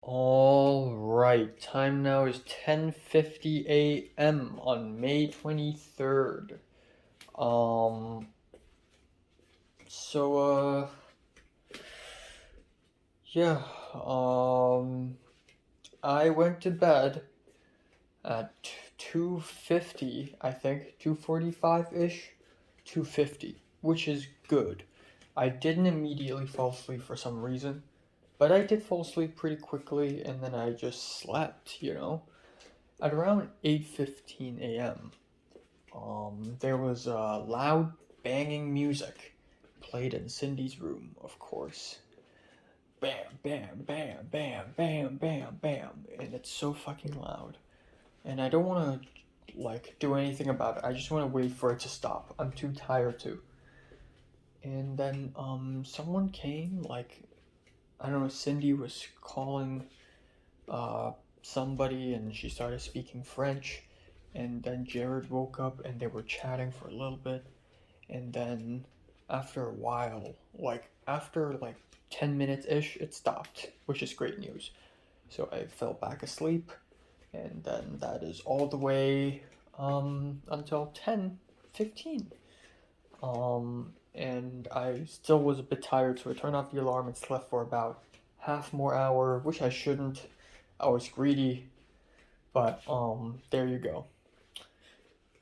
All right, time now is 10:50 a.m. on May 23rd. Um so yeah, um I went to bed at 2:50, I think, 2:45-ish, 2:50, which is good. I didn't immediately fall asleep for some reason, but I did fall asleep pretty quickly and then I just slept. At around 8:15 a.m., there was loud banging music played in Cindy's room, of course. Bam, bam, bam, bam, bam, bam, bam, and it's so fucking loud. And I don't want to do anything about it. I just want to wait for it to stop. I'm too tired to. And then someone came, I don't know, Cindy was calling uh somebody and she started speaking French, and then Jared woke up and they were chatting for a little bit, and then after a while, after 10 minutes ish, it stopped, which is great news. So I fell back asleep, and then that is all the way until 10:15. And I still was a bit tired, so I turned off the alarm and slept for about half more hour, which I shouldn't. I was greedy, but there you go.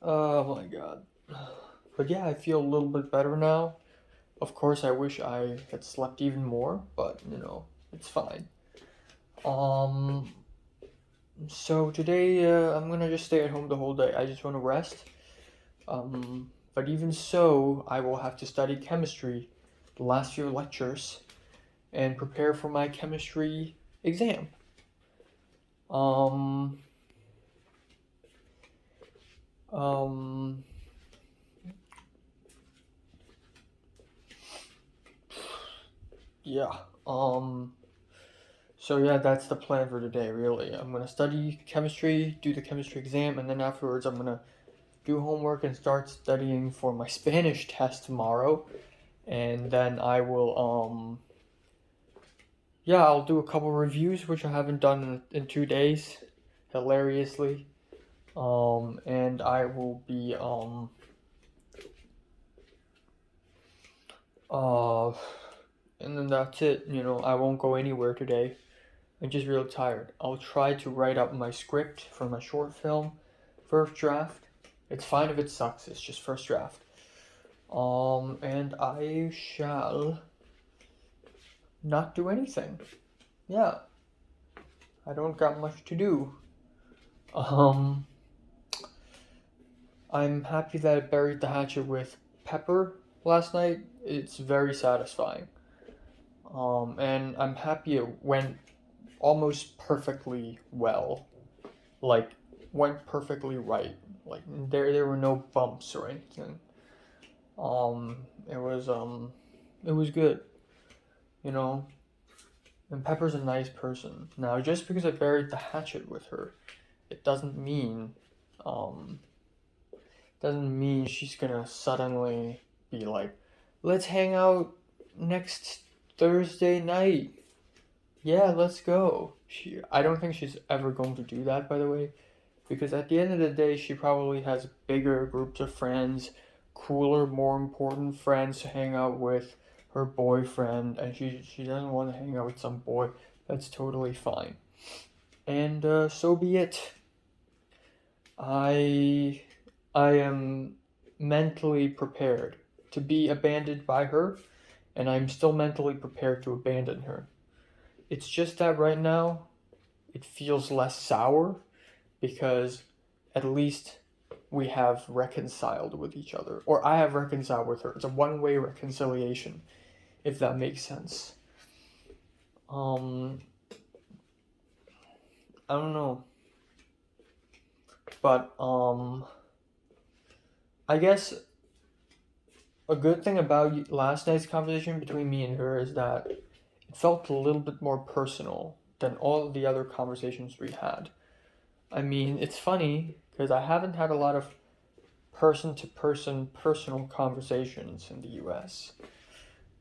Oh my god. But yeah, I feel a little bit better now. Of course, I wish I had slept even more, but it's fine. Um, so today I'm gonna just stay at home the whole day. I just want to rest. But even so, I will have to study chemistry, the last few lectures, and prepare for my chemistry exam. Um, um, yeah. So yeah, that's the plan for today, really. I'm gonna study chemistry, do the chemistry exam, and then afterwards I'm gonna do homework and start studying for my Spanish test tomorrow. And then I will yeah, I'll do a couple reviews which I haven't done in 2 days, hilariously. And I will be uh and then that's it. I won't go anywhere today. I'm just real tired. I'll try to write up my script for my short film, first draft. It's fine if it sucks, it's just first draft. And I shall not do anything. Yeah, I don't got much to do. Um, I'm happy that I buried the hatchet with Pepper last night. It's very satisfying. And I'm happy it went almost perfectly well. Like, went perfectly right. Like, there were no bumps or anything. Um, it was it was good. You know, and Pepper's a nice person. Now, just because I buried the hatchet with her, it um, doesn't mean she's gonna suddenly be like, let's hang out next Thursday night. Yeah, let's go. I don't think she's ever going to do that, by the way, because at the end of the day, she probably has bigger groups of friends, cooler, more important friends to hang out with her boyfriend, and she doesn't want to hang out with some boy. That's totally fine. And so be it. I I am mentally prepared to be abandoned by her, and I'm still mentally prepared to abandon her. It's just that right now it feels less sour because at least we have reconciled with each other, or I have reconciled with her. It's a one-way reconciliation, if that makes sense. Um, I don't know, but I guess a good thing about last night's conversation between me and her is that it felt a little bit more personal than all of the other conversations we had. I mean, it's funny because I haven't had a lot of person to person personal conversations in the US.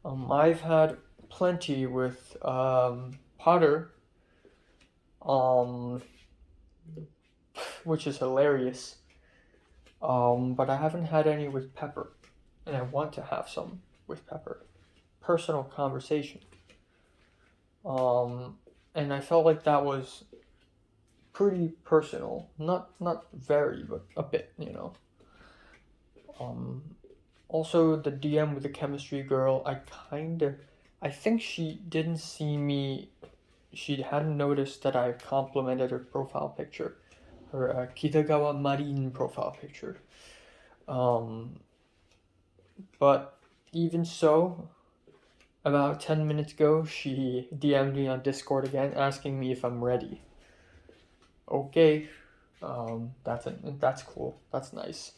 I've had plenty with Potter, um, which is hilarious. But I haven't had any with Pepper, and I want to have some with Pepper. Personal conversation. Um, and I felt like that was pretty personal. Not very, but a bit, you know. Um, Also the DM with the chemistry girl, I think she didn't see me. She hadn't noticed that I complimented her profile picture, her Kitagawa Marine profile picture. Um, but even so, about 10 minutes ago, she DM'd me on Discord again, asking me if I'm ready. Okay, that's cool. That's nice.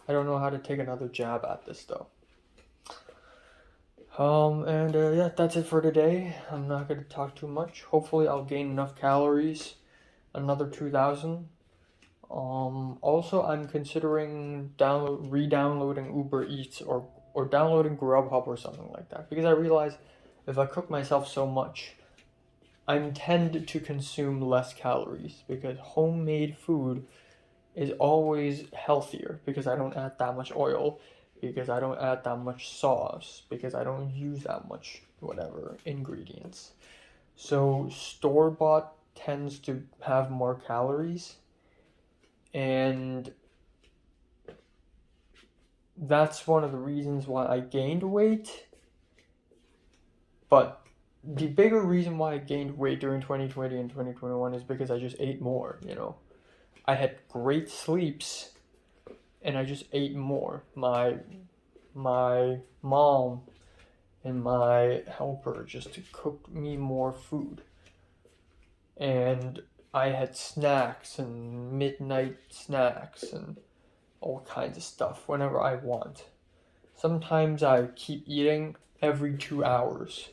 I don't know how to take another jab at this though. Yeah, that's it for today. I'm not gonna talk too much. Hopefully, I'll gain enough calories, another 2,000. Also, I'm considering re-downloading Uber Eats or downloading Grubhub or something like that because I realize if I cook myself so much, I tend to consume less calories because homemade food is always healthier because I don't add that much oil, because I don't add that much sauce, because I don't use that much whatever ingredients. So store bought tends to have more calories, and that's one of the reasons why I gained weight. But the bigger reason why I gained weight during 2020 and 2021 is because I just ate more, you know. I had great sleeps and I just ate more. My mom and my helper just to cook me more food. And I had snacks and midnight snacks and all kinds of stuff whenever I want. Sometimes I keep eating every 2 hours.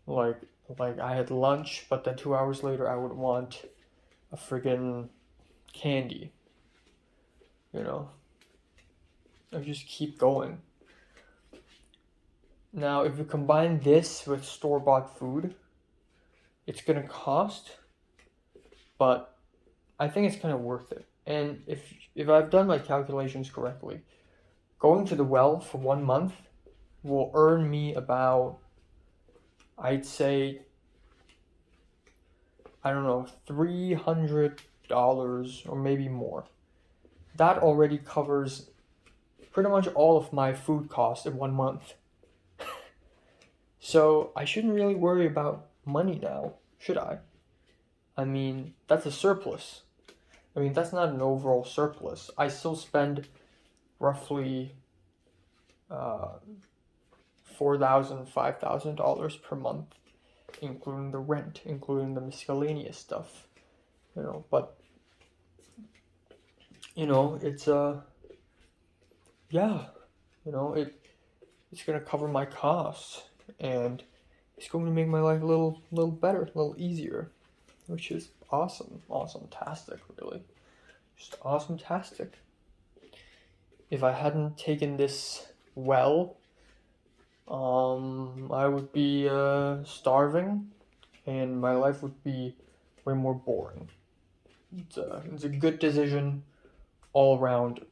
Like like I had lunch, but then 2 hours later I would want a friggin' candy, you know? I just keep going. Now, if you combine this with store-bought food, it's gonna cost, but I think it's kind of worth it. And if I've done my calculations correctly, going to the well for 1 month will earn me about, I'd say, I don't know, $300 or maybe more. That already covers pretty much all of my food costs in 1 month. So I shouldn't really worry about money now, should I? I mean, that's a surplus. I mean, that's not an overall surplus. I still spend roughly uh, $4,000, $5,000 per month, including the rent, including the miscellaneous stuff, you know. But you know, yeah, you know, it's gonna cover my costs and it's going to make my life a little better, a little easier, which is awesome, awesome-tastic, really, just awesome-tastic. If I hadn't taken this well, I would be starving, and my life would be way more boring. It's a good decision all around,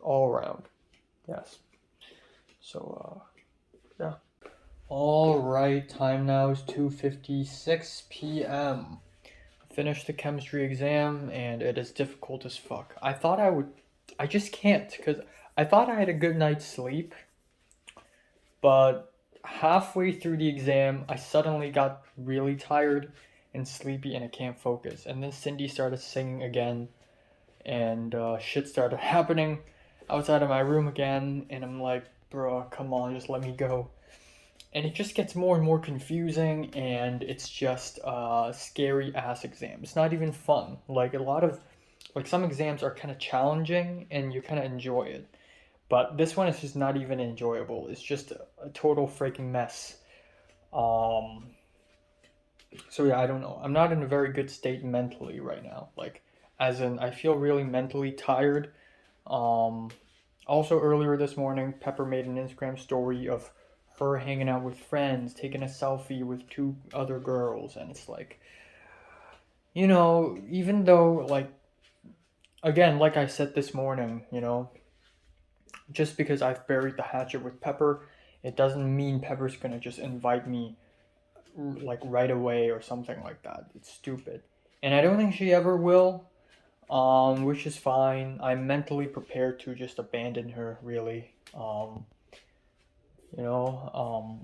all around. Yes. So yeah. All right. Time now is 2:56 p.m. Finished the chemistry exam, and it is difficult as fuck. I thought I would. I just can't because I thought I had a good night's sleep, but halfway through the exam, I suddenly got really tired and sleepy, and I can't focus. And then Cindy started singing again, and shit started happening outside of my room again, and I'm like, bro, come on, just let me go. And it just gets more and more confusing, and it's just a scary ass exam. It's not even fun. Like a lot of, like some exams are kind of challenging, and you kind of enjoy it. But this one is just not even enjoyable. It's just a total freaking mess. Um, so yeah, I don't know. I'm not in a very good state mentally right now. Like, as in, I feel really mentally tired. Um, Also earlier this morning, Pepper made an Instagram story of her hanging out with friends, taking a selfie with two other girls, and it's like, even though, like, again, like I said this morning, just because I've buried the hatchet with Pepper, it doesn't mean Pepper's gonna just invite me like right away or something like that. It's stupid. And I don't think she ever will, which is fine. I'm mentally prepared to just abandon her, really. You know,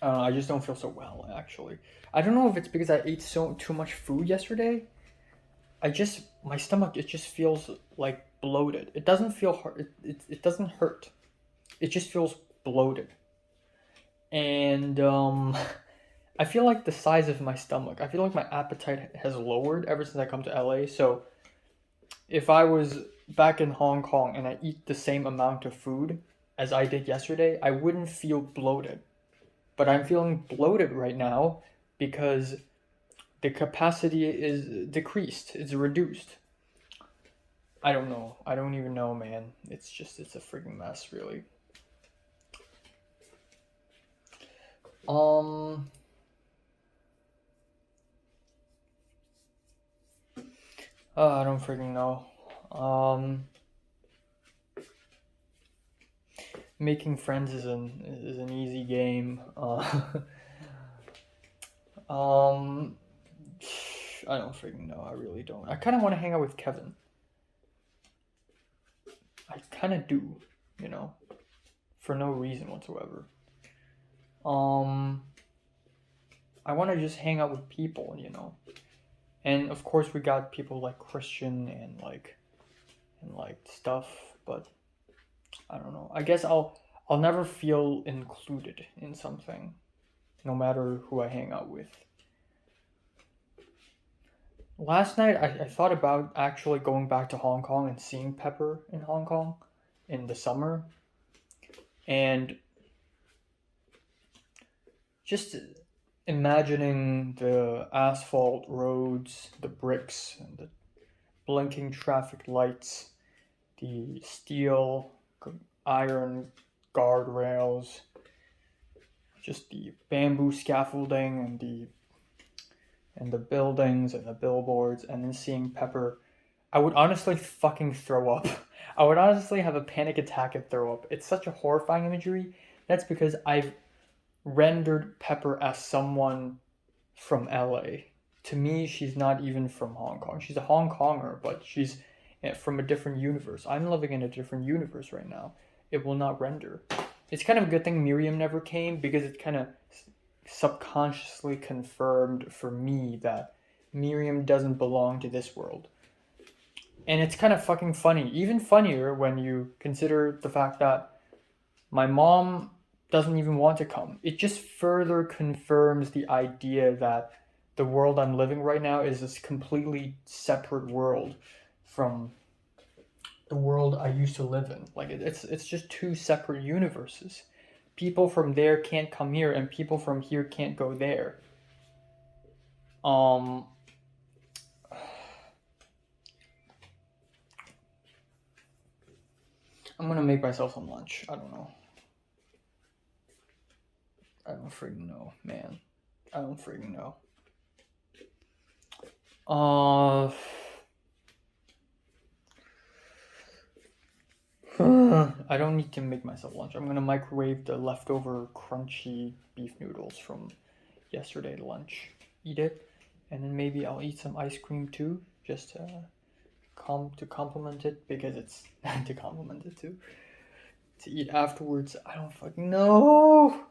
I just don't feel so well, actually. I don't know if it's because I ate too much food yesterday. My stomach, it just feels like bloated. It doesn't feel hurt. It doesn't hurt. It just feels bloated. And I feel like the size of my stomach, I feel like my appetite has lowered ever since I come to LA. So if I was back in Hong Kong and I eat the same amount of food as I did yesterday, I wouldn't feel bloated. But I'm feeling bloated right now because the capacity is decreased, it's reduced. I don't know. I don't even know, man. It's a freaking mess, really. I don't freaking know. Making friends is an easy game. I don't freaking know. I really don't. I kind of want to hang out with Kevin. I kind of do, for no reason whatsoever. I want to just hang out with people, and of course we got people like Christian and like stuff, but I don't know. I guess I'll never feel included in something, no matter who I hang out with. Last night I thought about actually going back to Hong Kong and seeing Pepper in Hong Kong in the summer, and just imagining the asphalt roads, the bricks, and the blinking traffic lights, the steel, iron guardrails, just the bamboo scaffolding and the buildings and the billboards, and then seeing Pepper, I would honestly fucking throw up. I would honestly have a panic attack and throw up. It's such a horrifying imagery. That's because I've rendered Pepper as someone from LA. To me, she's not even from Hong Kong. She's a Hong Konger, but she's from a different universe. I'm living in a different universe right now. It will not render. It's kind of a good thing Miriam never came, because it kind of subconsciously confirmed for me that Miriam doesn't belong to this world. And it's kind of fucking funny. Even funnier when you consider the fact that my mom doesn't even want to come. It just further confirms the idea that the world I'm living right now is this completely separate world from the world I used to live in. Like, it's just two separate universes. People from there can't come here, and people from here can't go there. I'm gonna make myself some lunch. I don't know. I don't freaking know, man. I don't freaking know. I don't need to make myself lunch. I'm gonna microwave the leftover crunchy beef noodles from yesterday lunch. Eat it, and then maybe I'll eat some ice cream too, just to complement it, because it's to complement it too. To eat afterwards, I don't fucking know.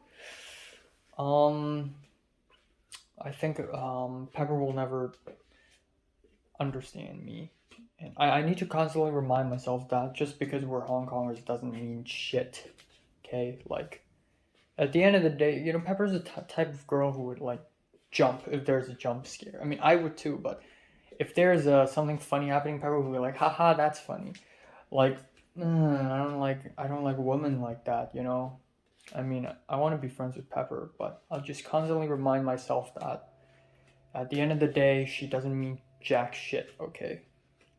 I think Pepper will never understand me. And I need to constantly remind myself that just because we're Hong Kongers doesn't mean shit. Okay? Like, at the end of the day, Pepper's the type of girl who would, like, jump if there's a jump scare. I mean, I would too, but if there's something funny happening, Pepper would be like, haha, that's funny. Like, I don't like women like that, I mean, I want to be friends with Pepper, but I'll just constantly remind myself that at the end of the day, she doesn't mean jack shit, okay?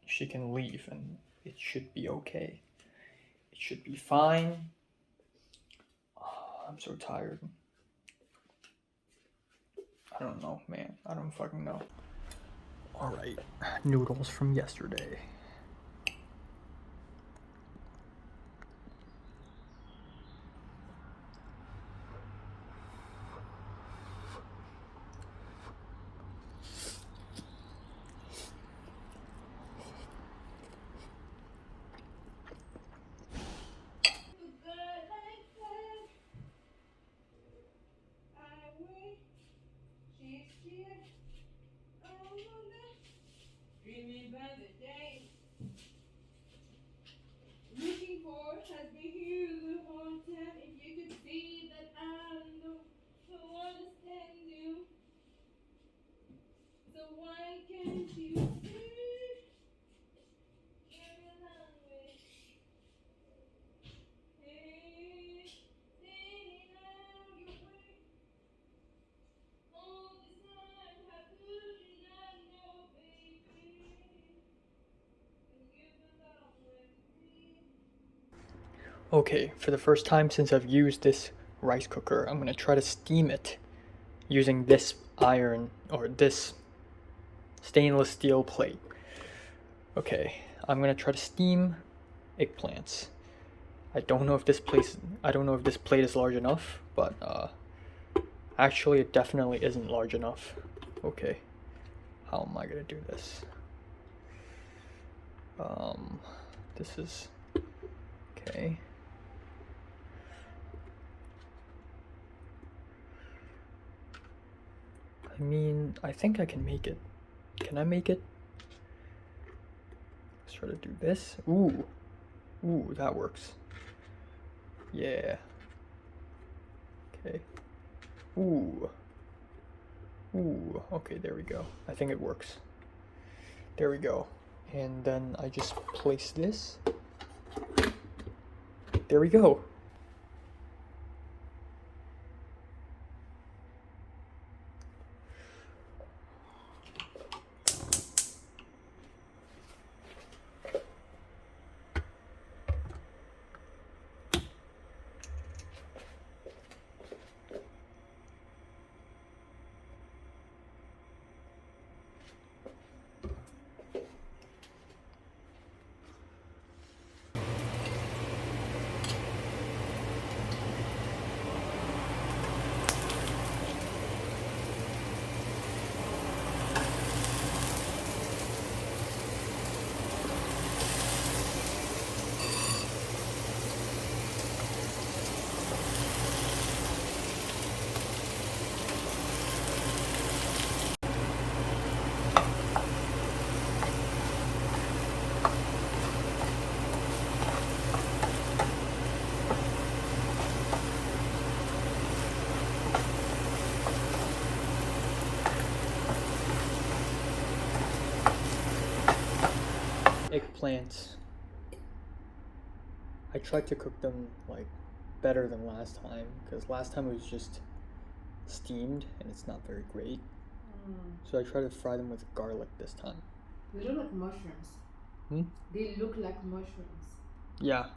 She can leave, and it should be okay. It should be fine. I'm so tired. I don't know, man. I don't fucking know. Alright, noodles from yesterday. Okay, for the first time since I've used this rice cooker, I'm gonna try to steam it using this iron or this stainless steel plate. Okay, I'm gonna try to steam eggplants. I don't know if this plate is large enough, but actually it definitely isn't large enough. Okay, how am I gonna do this? This is okay. I mean, I think I can make it. Can I make it? Let's try to do this. Ooh, that works. Yeah. Okay. Ooh. Okay, there we go. I think it works. There we go. And then I just place this. There we go. Eggplants. I tried to cook them like better than last time because last time it was just steamed and it's not very great. So I tried to fry them with garlic this time. They look like mushrooms. They look like mushrooms. Yeah.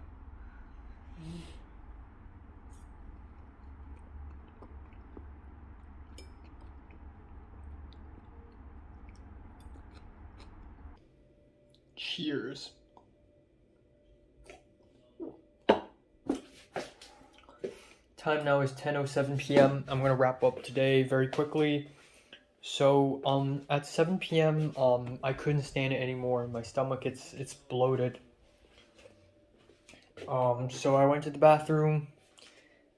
Cheers. Time now is 10:07 p.m. I'm gonna wrap up today very quickly. So at 7 p.m. I couldn't stand it anymore. My stomach it's bloated. So I went to the bathroom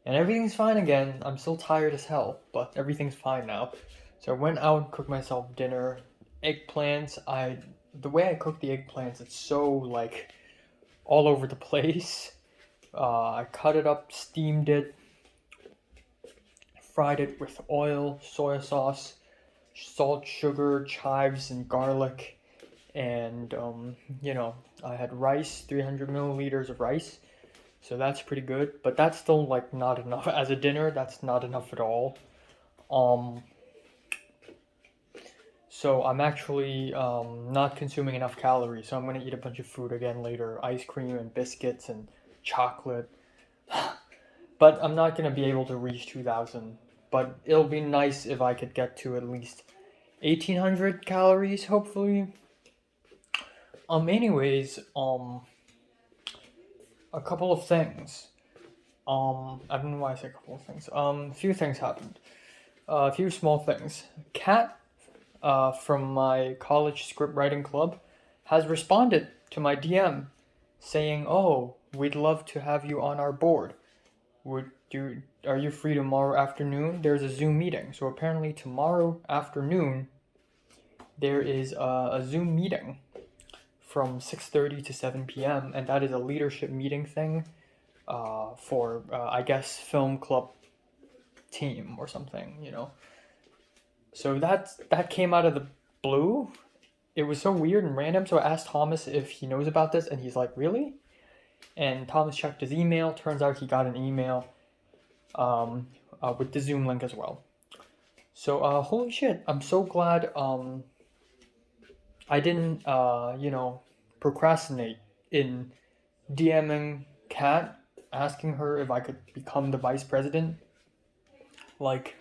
and everything's fine again. I'm still tired as hell, but everything's fine now. So I went out and cooked myself dinner. Eggplants, the way I cook the eggplants, it's so like all over the place. I cut it up, steamed it, fried it with oil, soy sauce, salt, sugar, chives, and garlic. And you know, I had rice, 300 milliliters of rice, so that's pretty good. But that's still like not enough as a dinner. That's not enough at all. So I'm actually not consuming enough calories. So I'm gonna eat a bunch of food again later: ice cream and biscuits and chocolate. but I'm not gonna be able to reach 2,000. But it'll be nice if I could get to at least 1,800 calories, hopefully. Anyways, a couple of things. I don't know why I say a couple of things. A few things happened. A few small things. Kat, from my college script writing club, has responded to my DM saying, "Oh, we'd love to have you on our board. Are you free tomorrow afternoon? There's a Zoom meeting." So apparently tomorrow afternoon there is a Zoom meeting from 6:30 to 7 p.m. and that is a leadership meeting thing for I guess film club team or something, you know. So that came out of the blue. It was so weird and random. So I asked Thomas if he knows about this, and he's like, "Really?" And Thomas checked his email. Turns out he got an email with the Zoom link as well. So holy shit! I'm so glad I didn't procrastinate in DMing Kat, asking her if I could become the vice president. Like,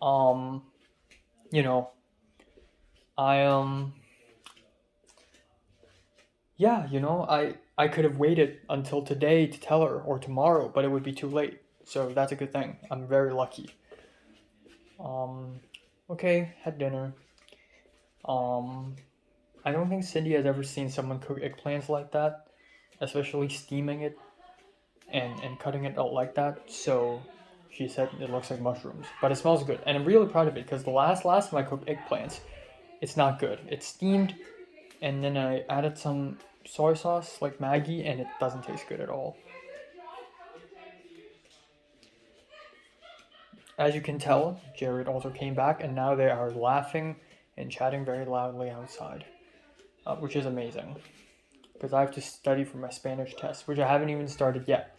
you know, I yeah, you know, I could have waited until today to tell her or tomorrow, but it would be too late. So that's a good thing. I'm very lucky. Okay, had dinner. I don't think Cindy has ever seen someone cook eggplants like that, especially steaming it and cutting it out like that. So she said it looks like mushrooms, but it smells good, and I'm really proud of it because the last time I cooked eggplants, it's not good. It's steamed, and then I added some soy sauce like Maggi, and it doesn't taste good at all. As you can tell, Jared also came back, and now they are laughing and chatting very loudly outside, which is amazing because I have to study for my Spanish test, which I haven't even started yet.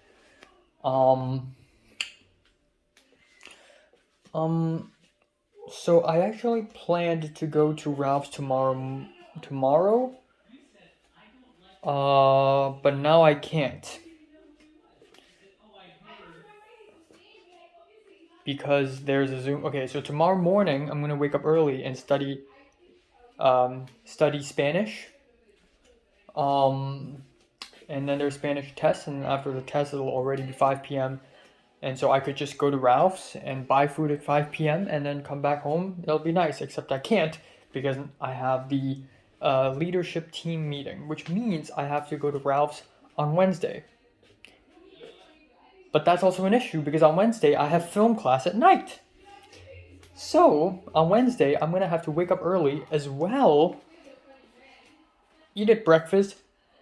So I actually planned to go to Ralph's tomorrow, but now I can't because there's a Zoom. Okay, so tomorrow morning I'm gonna wake up early and study Spanish. And then there's Spanish tests, and after the test it'll already be 5 p.m. And so I could just go to Ralph's and buy food at 5 p.m. and then come back home. It'll be nice, except I can't because I have the leadership team meeting, which means I have to go to Ralph's on Wednesday. But that's also an issue because on Wednesday I have film class at night. So on Wednesday I'm gonna have to wake up early as well, eat at breakfast,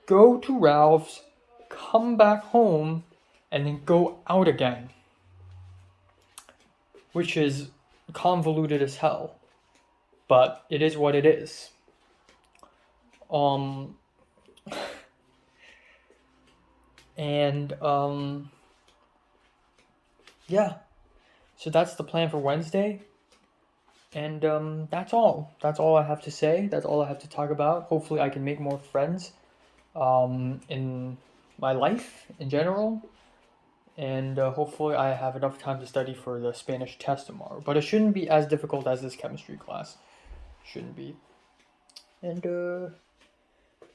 go to Ralph's, come back home, and then go out again. Which is convoluted as hell. But it is what it is. Yeah. So that's the plan for Wednesday. And that's all. That's all I have to say. That's all I have to talk about. Hopefully I can make more friends in my life in general. And hopefully I have enough time to study for the Spanish test tomorrow. But it shouldn't be as difficult as this chemistry class. Shouldn't be. And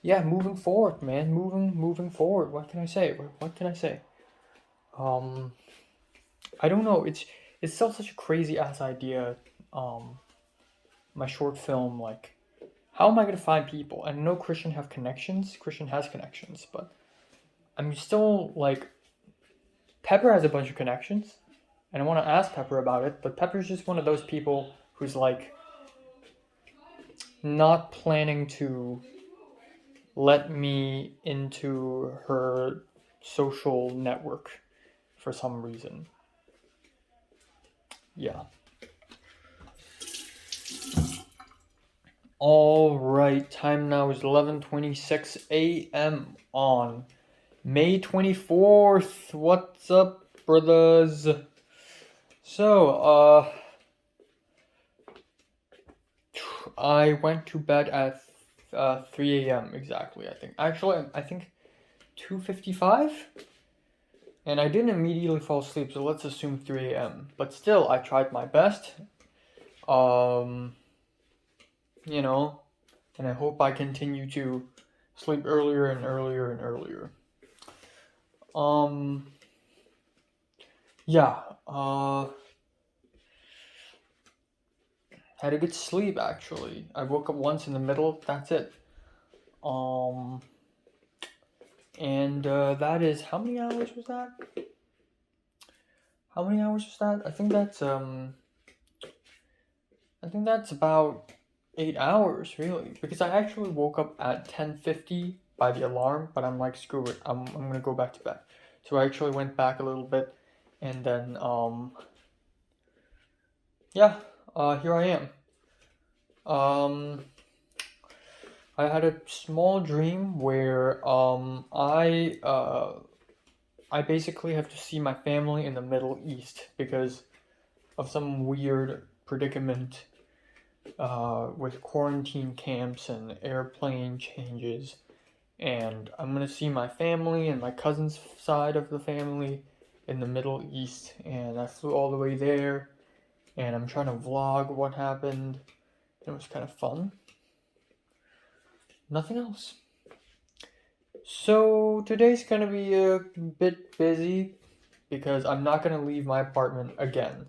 yeah, moving forward, man. Moving forward. What can I say? What can I say? I don't know. It's still such a crazy ass idea. My short film, like, how am I gonna find people? I know Christian has connections, but I'm still like, Pepper has a bunch of connections, and I want to ask Pepper about it, but Pepper's just one of those people who's like not planning to let me into her social network for some reason. Yeah. All right, time now is 11:26 a.m. on May 24th. What's up, brothers? So, I went to bed at 3 a.m. exactly, I think. Actually, I think 2:55. And I didn't immediately fall asleep, so let's assume 3 a.m. But still, I tried my best. You know, and I hope I continue to sleep earlier and earlier and earlier. Yeah, had a good sleep actually. I woke up once in the middle, that's it. And that is, how many hours was that? How many hours was that? I think that's about 8 hours really, because I actually woke up at 10:50 by the alarm, but I'm like, screw it, I'm gonna go back to bed. So I actually went back a little bit, and then yeah, here I am. I had a small dream where I basically have to see my family in the Middle East because of some weird predicament with quarantine camps and airplane changes. And I'm gonna see my family and my cousin's side of the family in the Middle East. And I flew all the way there, and I'm trying to vlog what happened. It was kind of fun. Nothing else. So today's gonna be a bit busy because I'm not gonna leave my apartment again.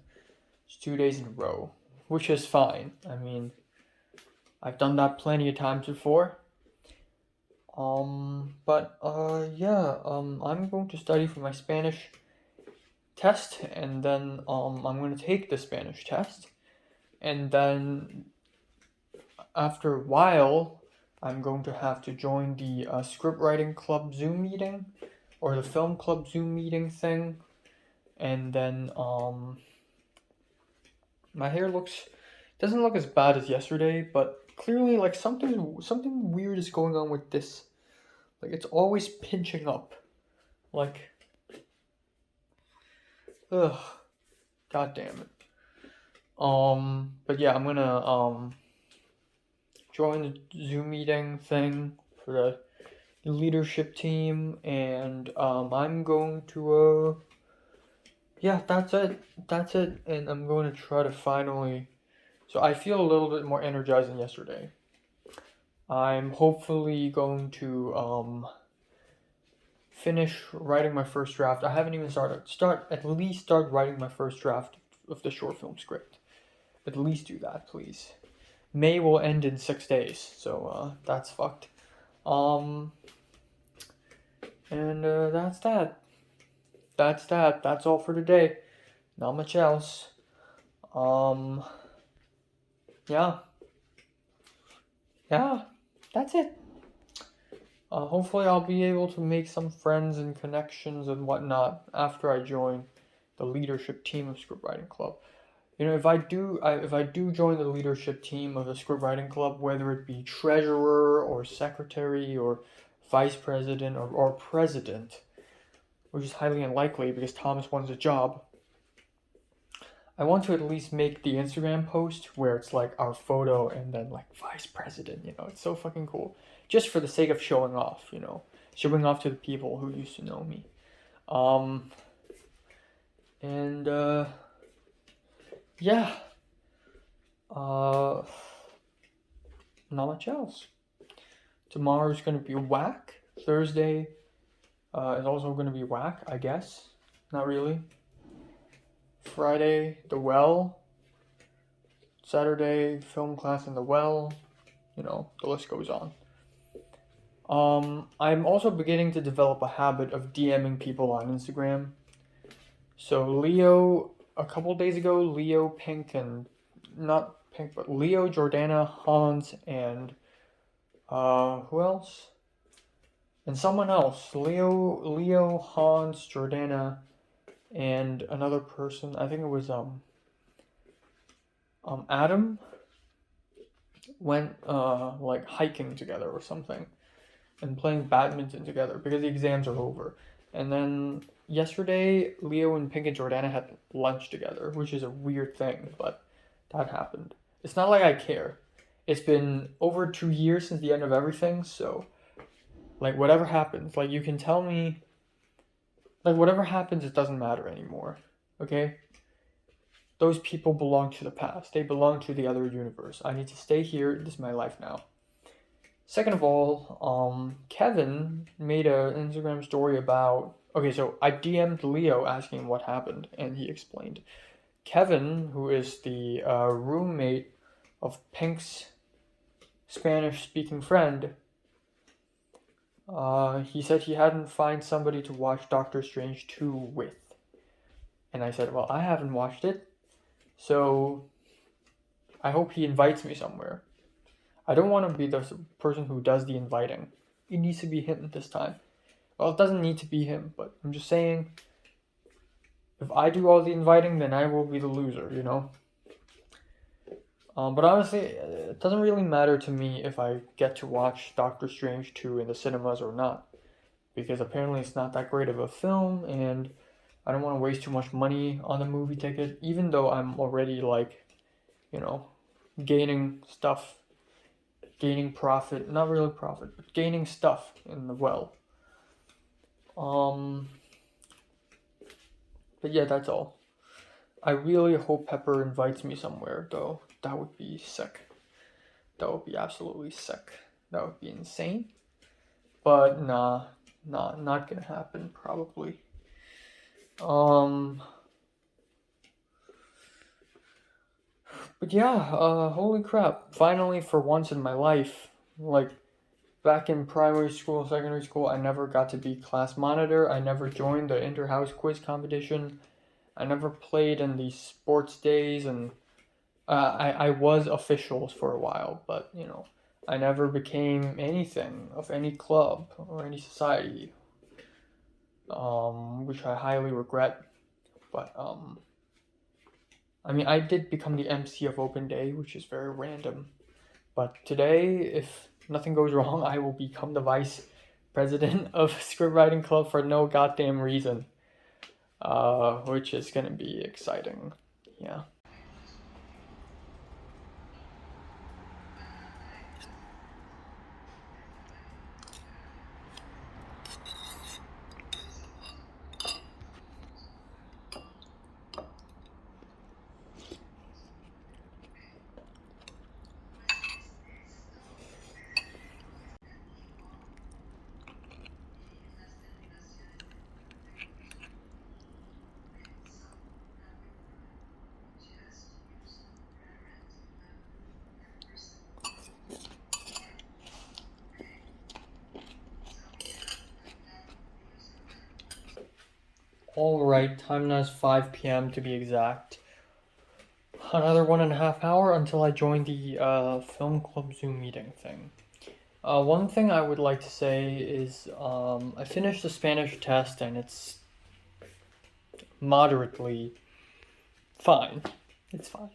It's 2 days in a row, which is fine. I mean, I've done that plenty of times before. I'm going to study for my Spanish test, and then I'm going to take the Spanish test, and then after a while, I'm going to have to join the script writing club Zoom meeting, or the film club Zoom meeting thing, and then my hair doesn't look as bad as yesterday, but clearly like something weird is going on with this. Like it's always pinching up. Like, ugh, god damn it. But yeah, I'm gonna join the Zoom meeting thing for the leadership team, and I'm going to yeah, that's it, and I'm going to try to finally. So I feel a little bit more energized than yesterday. I'm hopefully going to finish writing my first draft. I haven't even at least start writing my first draft of the short film script. At least do that, please. May will end in 6 days, so that's fucked. And that's that. That's all for today. Not much else. Yeah. Yeah, that's it. Hopefully I'll be able to make some friends and connections and whatnot after I join the leadership team of Script Writing Club. You know, if I do join the leadership team of the Script Writing Club, whether it be treasurer or secretary or vice president or president, which is highly unlikely because Thomas wants a job, I want to at least make the Instagram post where it's like our photo and then like vice president, you know, it's so fucking cool. Just for the sake of showing off, you know, showing off to the people who used to know me. Yeah. Not much else. Tomorrow's gonna be whack. Thursday is also gonna be whack, I guess. Not really. Friday, The Well. Saturday, film class in The Well. You know, the list goes on. I'm also beginning to develop a habit of DMing people on Instagram. So Leo, a couple days ago, Leo, Pink, and not Pink, but Leo, Jordana, Hans, and who else? And someone else. Leo, Hans, Jordana, and another person. I think it was Adam. Went like hiking together or something, and playing badminton together because the exams are over. And then yesterday, Leo and Pink and Jordana had lunch together, which is a weird thing, but that happened. It's not like I care. It's been over 2 years since the end of everything, so like whatever happens, like you can tell me Like, whatever happens, it doesn't matter anymore. Okay? Those people belong to the past. They belong to the other universe. I need to stay here. This is my life now. Second of all, Kevin made an Instagram story about. Okay, so I DM'd Leo asking what happened, and he explained. Kevin, who is the roommate of Pink's Spanish-speaking friend, he said he hadn't found somebody to watch Doctor Strange 2 with. And I said, well, I haven't watched it, so I hope he invites me somewhere. I don't want to be the person who does the inviting. It needs to be him this time. Well, it doesn't need to be him, but I'm just saying, if I do all the inviting, then I will be the loser, you know? But honestly, it doesn't really matter to me if I get to watch Doctor Strange 2 in the cinemas or not. Because apparently it's not that great of a film, and I don't want to waste too much money on the movie ticket, even though I'm already, like, you know, gaining stuff. Gaining profit, not really profit, but gaining stuff in the well. But yeah, that's all. I really hope Pepper invites me somewhere, though. That would be sick. That would be absolutely sick. That would be insane. But nah, not gonna happen, probably. But yeah, holy crap. Finally, for once in my life, like, back in primary school, secondary school, I never got to be class monitor. I never joined the inter-house quiz competition. I never played in the sports days, and I was officials for a while, but, you know, I never became anything of any club or any society, which I highly regret. But, I mean, I did become the MC of Open Day, which is very random. But today, if nothing goes wrong, I will become the vice president of Script Writing Club for no goddamn reason. Which is gonna be exciting. Yeah. Alright, time now is 5 p.m. to be exact. Another 1.5 hour until I join the film club Zoom meeting thing. One thing I would like to say is I finished the Spanish test and it's moderately fine. It's fine.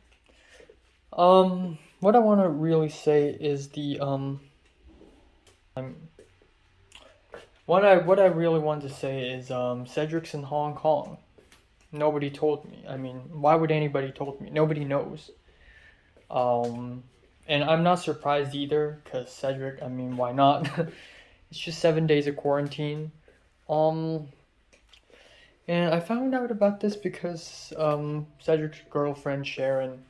What I want to really say is what I really want to say is Cedric's in Hong Kong. Nobody told me. I mean, why would anybody told me? Nobody knows. And I'm not surprised either, because Cedric, I mean, why not? It's just 7 days of quarantine. And I found out about this because Cedric's girlfriend Sharon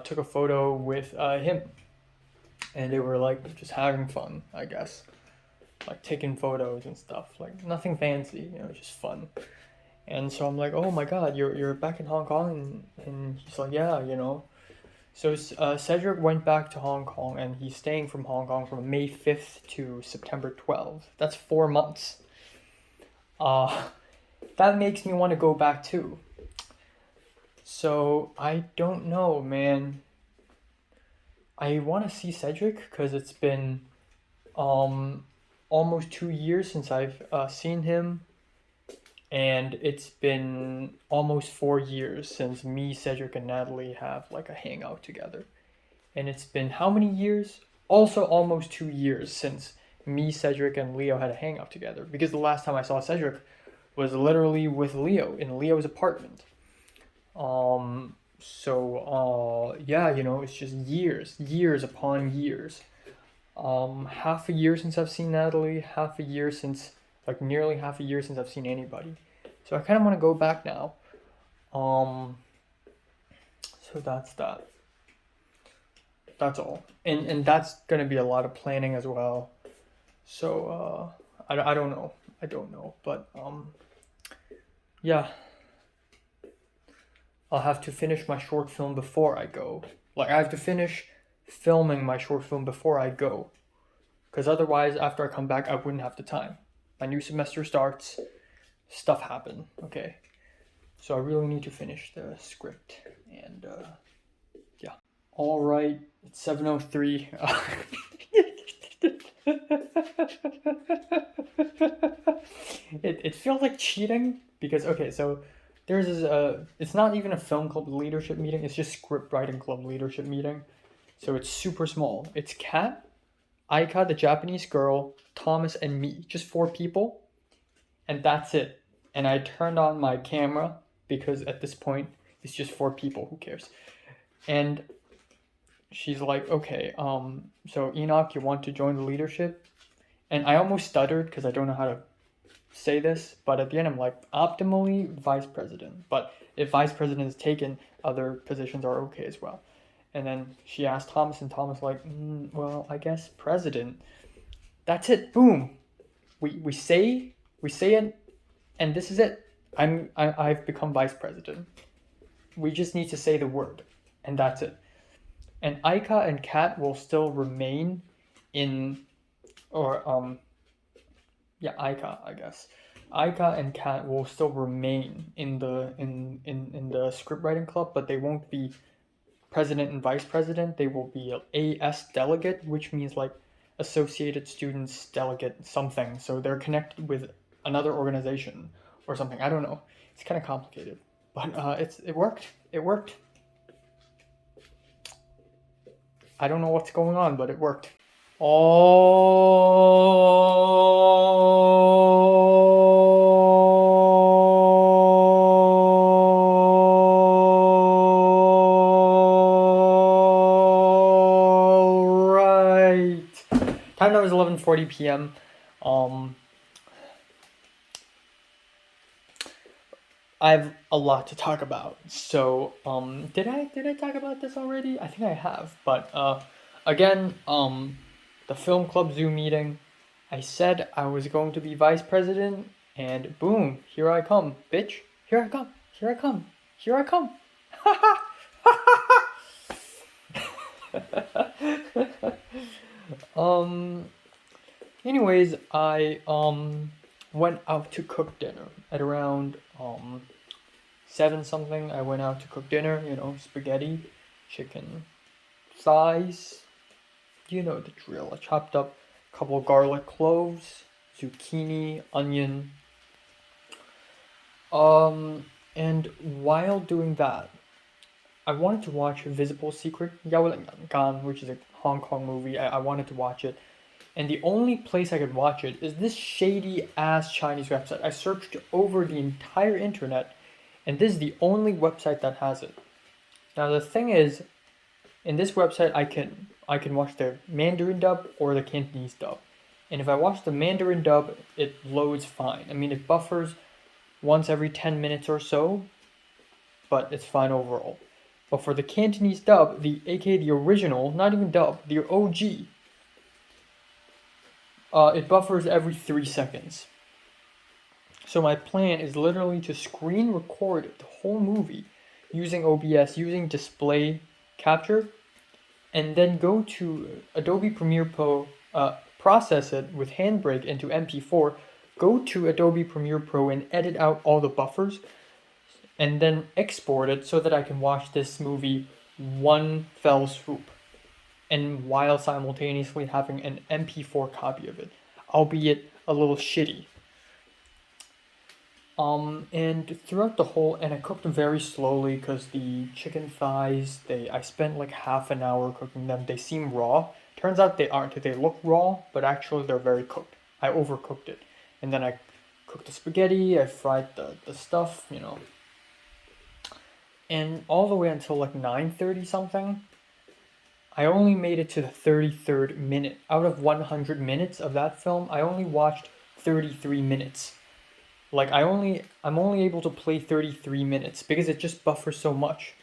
took a photo with him, and they were like just having fun, I guess, like taking photos and stuff, like nothing fancy, you know, just fun. And so I'm like, oh my god, you're back in Hong Kong, and he's like, yeah, you know. So Cedric went back to Hong Kong, and he's staying from Hong Kong from May 5th to September 12th. That's 4 months. That makes me want to go back too. So I don't know, man. I want to see Cedric because it's been almost 2 years since I've seen him, and it's been almost 4 years since me, Cedric, and Natalie have like a hangout together. And it's been how many years? Also almost 2 years since me, Cedric, and Leo had a hangout together, because the last time I saw Cedric was literally with Leo in Leo's apartment. Yeah, you know, it's just years upon years. Half a year since I've seen Natalie, half a year since, like nearly half a year since I've seen anybody. So I kind of want to go back now. So that's that. That's all. And that's gonna be a lot of planning as well. So I don't know. I don't know. But yeah. I'll have to finish my short film before I go. Like I have to finish filming my short film before I go. Because otherwise after I come back I wouldn't have the time. My new semester starts, stuff happen, okay? So I really need to finish the script and yeah. All right, it's 7:03. It feels like cheating because okay, so there's this it's not even a film club leadership meeting, it's just script writing club leadership meeting. So it's super small. It's Kat, Aika, the Japanese girl, Thomas, and me. Just 4 people. And that's it. And I turned on my camera because at this point it's just 4 people, who cares? And she's like, okay, so Enoch, you want to join the leadership? And I almost stuttered because I don't know how to say this, but at the end I'm like, optimally vice president. But if vice president is taken, other positions are okay as well. And then she asked Thomas, and Thomas like, well, I guess president. That's it. Boom. We say it, and this is it. I've become vice president. We just need to say the word, and that's it. And Aika and Kat will still remain in, or Aika, I guess. Aika and Kat will still remain in the script writing club, but they won't be president and vice president. They will be a AS delegate, which means like Associated Students Delegate something. So they're connected with another organization or something. I don't know. It's kind of complicated, but it worked. It worked. I don't know what's going on, but it worked. Time now is 11:40 p.m. I have a lot to talk about. So, did I talk about this already? I think I have. But again, the film club Zoom meeting. I said I was going to be vice president, and boom, here I come, bitch. Here I come. Here I come. Here I come. Anyways, I went out to cook dinner at around 7 something. I went out to cook dinner, spaghetti, chicken thighs, you know the drill. I chopped up a couple of garlic cloves, zucchini, onion. And while doing that, I wanted to watch Visible Secret, Yaolingan, which is a Hong Kong movie. I wanted to watch it. And the only place I could watch it is this shady ass Chinese website. I searched over the entire internet, and this is the only website that has it. Now the thing is, in this website I can watch the Mandarin dub or the Cantonese dub. And if I watch the Mandarin dub, it loads fine. I mean, it buffers once every 10 minutes or so, but it's fine overall. But for the Cantonese dub, aka the original, not even dub, the OG, it buffers every 3 seconds. So my plan is literally to screen record the whole movie using OBS, using display capture, and then go to Adobe Premiere Pro, process it with Handbrake into MP4, go to Adobe Premiere Pro and edit out all the buffers, and then export it so that I can watch this movie one fell swoop, and while simultaneously having an MP4 copy of it, albeit a little shitty. And throughout the whole, and I cooked them very slowly because the chicken thighs, I spent like half an hour cooking them. They seem raw. Turns out they aren't. They look raw, but actually they're very cooked. I overcooked it. And then I cooked the spaghetti, I fried the stuff, And all the way until like 9:30 something, I only made it to the 33rd minute. Out of 100 minutes of that film, I only watched 33 minutes. Like I'm only able to play 33 minutes because it just buffers so much.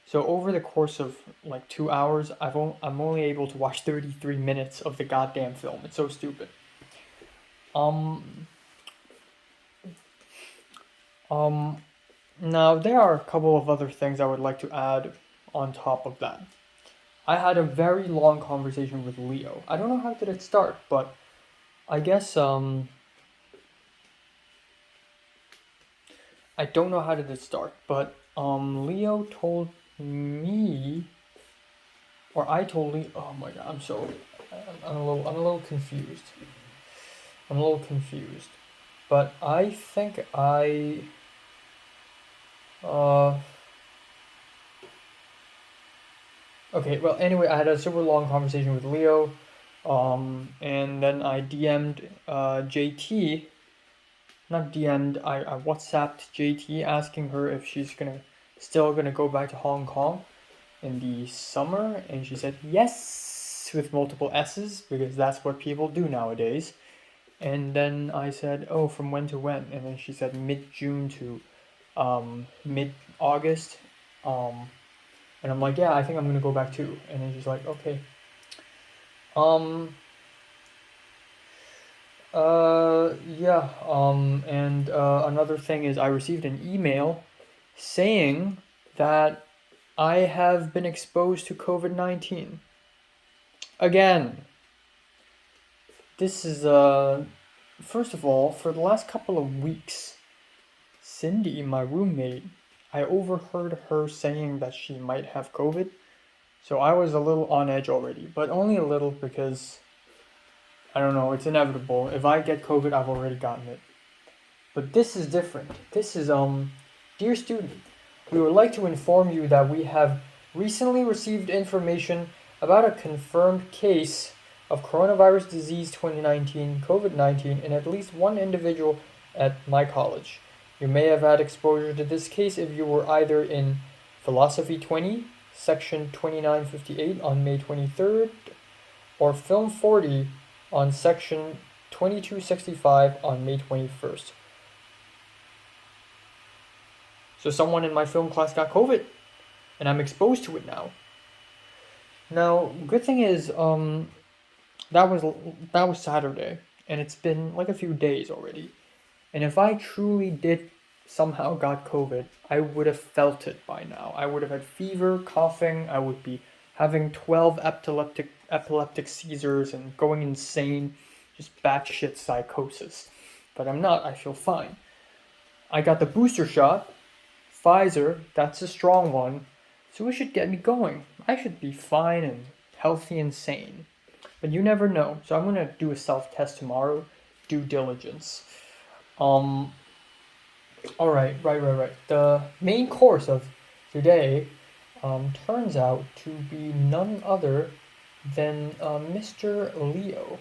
So over the course of like 2 hours, I'm only able to watch 33 minutes of the goddamn film. It's so stupid. Um, Now there are a couple of other things I would like to add on top of that. I had a very long conversation with Leo. I don't know how did it start, but I guess I don't know how did it start, but Leo told me, or I told Leo. Oh my god, I'm a little confused. I'm a little confused, but I think uh okay. Well, anyway, I had a super long conversation with Leo, and then I DM'd JT. Not DM'd. I WhatsApped JT asking her if she's still gonna go back to Hong Kong in the summer, and she said yes with multiple S's because that's what people do nowadays. And then I said, oh, from when to when? And then she said mid-June to mid-August. And I'm like, yeah, I think I'm gonna go back too. And then she's like, okay. Yeah. And another thing is I received an email saying that I have been exposed to COVID-19. Again, this is first of all, for the last couple of weeks, Cindy, my roommate, I overheard her saying that she might have COVID. So I was a little on edge already, but only a little because I don't know, it's inevitable. If I get COVID, I've already gotten it. But this is different. This is dear student, we would like to inform you that we have recently received information about a confirmed case of coronavirus disease 2019, COVID-19 in at least one individual at my college. You may have had exposure to this case if you were either in Philosophy 20, Section 2958 on May 23rd, or Film 40 on Section 2265 on May 21st. So someone in my film class got COVID, and I'm exposed to it now. Now, good thing is, that was Saturday, and it's been like a few days already. And if I truly did somehow got COVID, I would have felt it by now. I would have had fever, coughing. I would be having 12 epileptic seizures and going insane, just batshit psychosis. But I'm not. I feel fine. I got the booster shot. Pfizer, that's a strong one, so it should get me going. I should be fine and healthy and sane. But you never know, so I'm gonna do a self-test tomorrow. Due diligence. Alright. The main course of today turns out to be none other than Mr. Leo.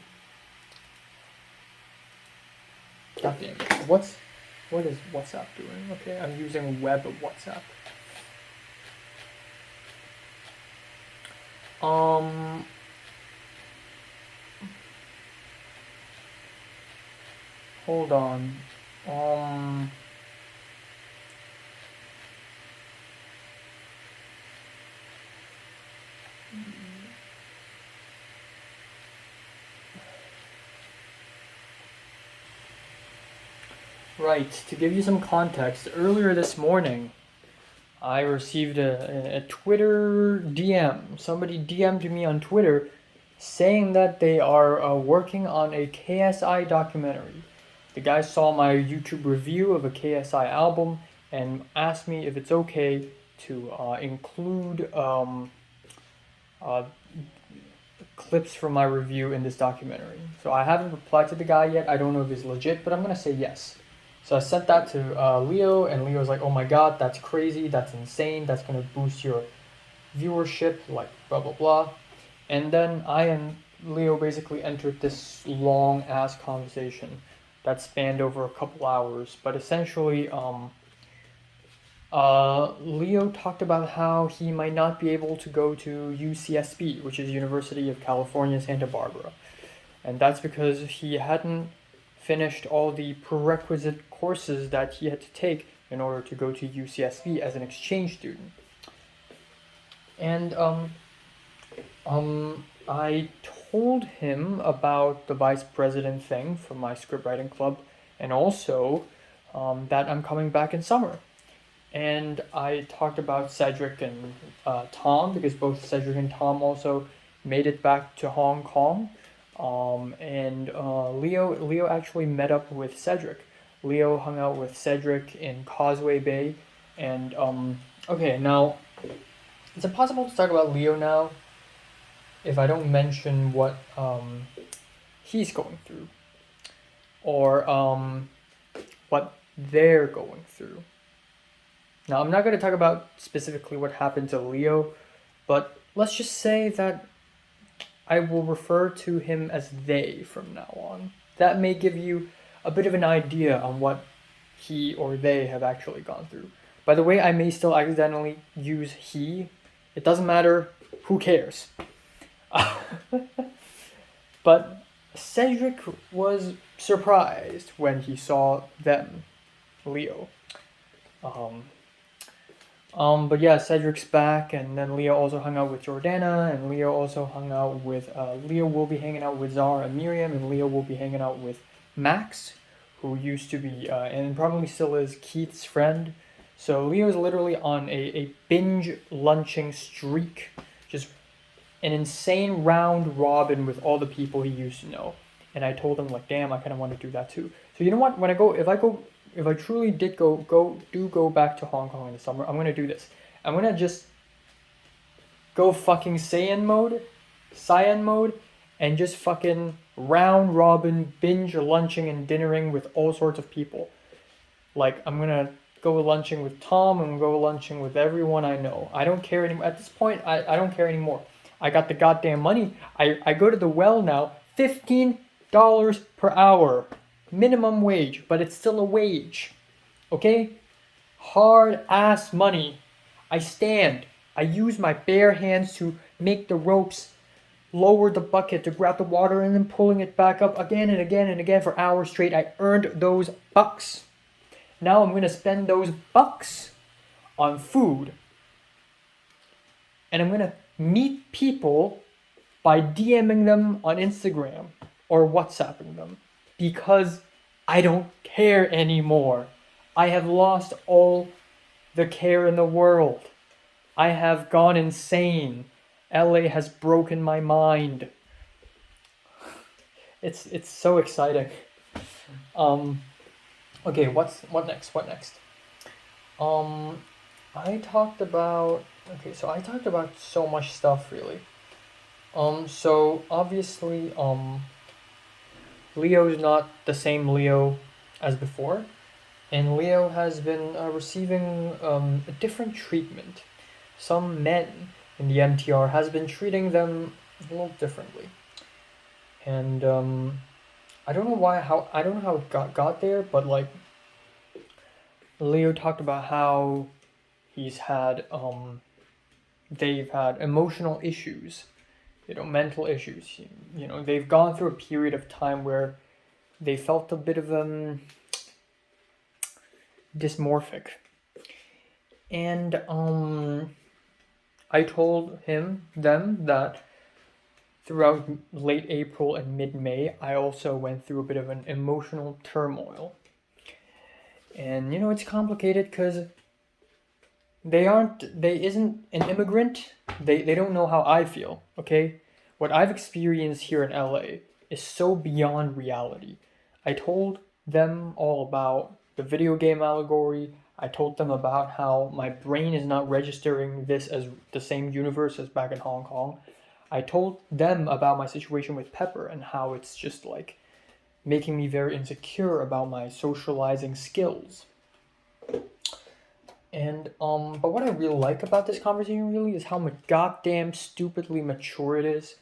God damn it. What is WhatsApp doing? Okay, I'm using web WhatsApp. Hold on. Right, to give you some context, earlier this morning, I received a Twitter DM. Somebody DM'd me on Twitter saying that they are working on a KSI documentary. The guy saw my YouTube review of a KSI album and asked me if it's okay to include clips from my review in this documentary. So I haven't replied to the guy yet. I don't know if he's legit, but I'm gonna say yes. So I sent that to Leo, and Leo's like, oh my god, that's crazy, that's insane, that's gonna boost your viewership, like blah blah blah. And then I and Leo basically entered this long ass conversation that spanned over a couple hours. But essentially, Leo talked about how he might not be able to go to UCSB, which is University of California, Santa Barbara. And that's because he hadn't finished all the prerequisite courses that he had to take in order to go to UCSB as an exchange student. And I told him about the vice president thing for my script writing club, and also that I'm coming back in summer. And I talked about Cedric and Tom, because both Cedric and Tom also made it back to Hong Kong. And Leo actually met up with Cedric. Leo hung out with Cedric in Causeway Bay. And okay, now, is it possible to talk about Leo now if I don't mention what he's going through, or what they're going through? Now, I'm not going to talk about specifically what happened to Leo, but let's just say that I will refer to him as they from now on. That may give you a bit of an idea on what he or they have actually gone through. By the way, I may still accidentally use he. It doesn't matter. Who cares? But Cedric was surprised when he saw them, Leo. But yeah, Cedric's back, and then Leo also hung out with Jordana, and Leo also hung out with, Leo will be hanging out with Zara and Miriam, and Leo will be hanging out with Max, who used to be, and probably still is, Keith's friend. So Leo's literally on a binge lunching streak, just an insane round robin with all the people he used to know. And I told him, like, damn, I kind of want to do that too. So you know what, if I truly did go back to Hong Kong in the summer, I'm gonna do this. I'm gonna just go fucking Saiyan mode, and just fucking round robin binge lunching and dinnering with all sorts of people. Like, I'm gonna go lunching with Tom, I'm gonna go lunching with everyone I know. I don't care anymore. At this point, I don't care anymore. I got the goddamn money. I go to the well now, $15 per hour. Minimum wage, but it's still a wage. Okay? Hard ass money. I stand. I use my bare hands to make the ropes, lower the bucket to grab the water, and then pulling it back up again and again and again for hours straight. I earned those bucks. Now I'm gonna spend those bucks on food. And I'm gonna meet people by DMing them on Instagram or WhatsApping them. Because I don't care anymore. I have lost all the care in the world. I have gone insane. LA has broken my mind. It's so exciting. Okay, what next? I talked about so much stuff really. So obviously Leo's not the same Leo as before, and Leo has been receiving a different treatment. Some men in the MTR has been treating them a little differently, and I don't know how it got there, but like Leo talked about how they've had emotional issues. Mental issues. They've gone through a period of time where they felt a bit of dysmorphic. And I told them that throughout late April and mid-May, I also went through a bit of an emotional turmoil. And it's complicated because they isn't an immigrant. They don't know how I feel, okay? What I've experienced here in LA is so beyond reality. I told them all about the video game allegory. I told them about how my brain is not registering this as the same universe as back in Hong Kong. I told them about my situation with Pepper and how it's just like making me very insecure about my socializing skills. And but what I really like about this conversation really is how goddamn stupidly mature it is,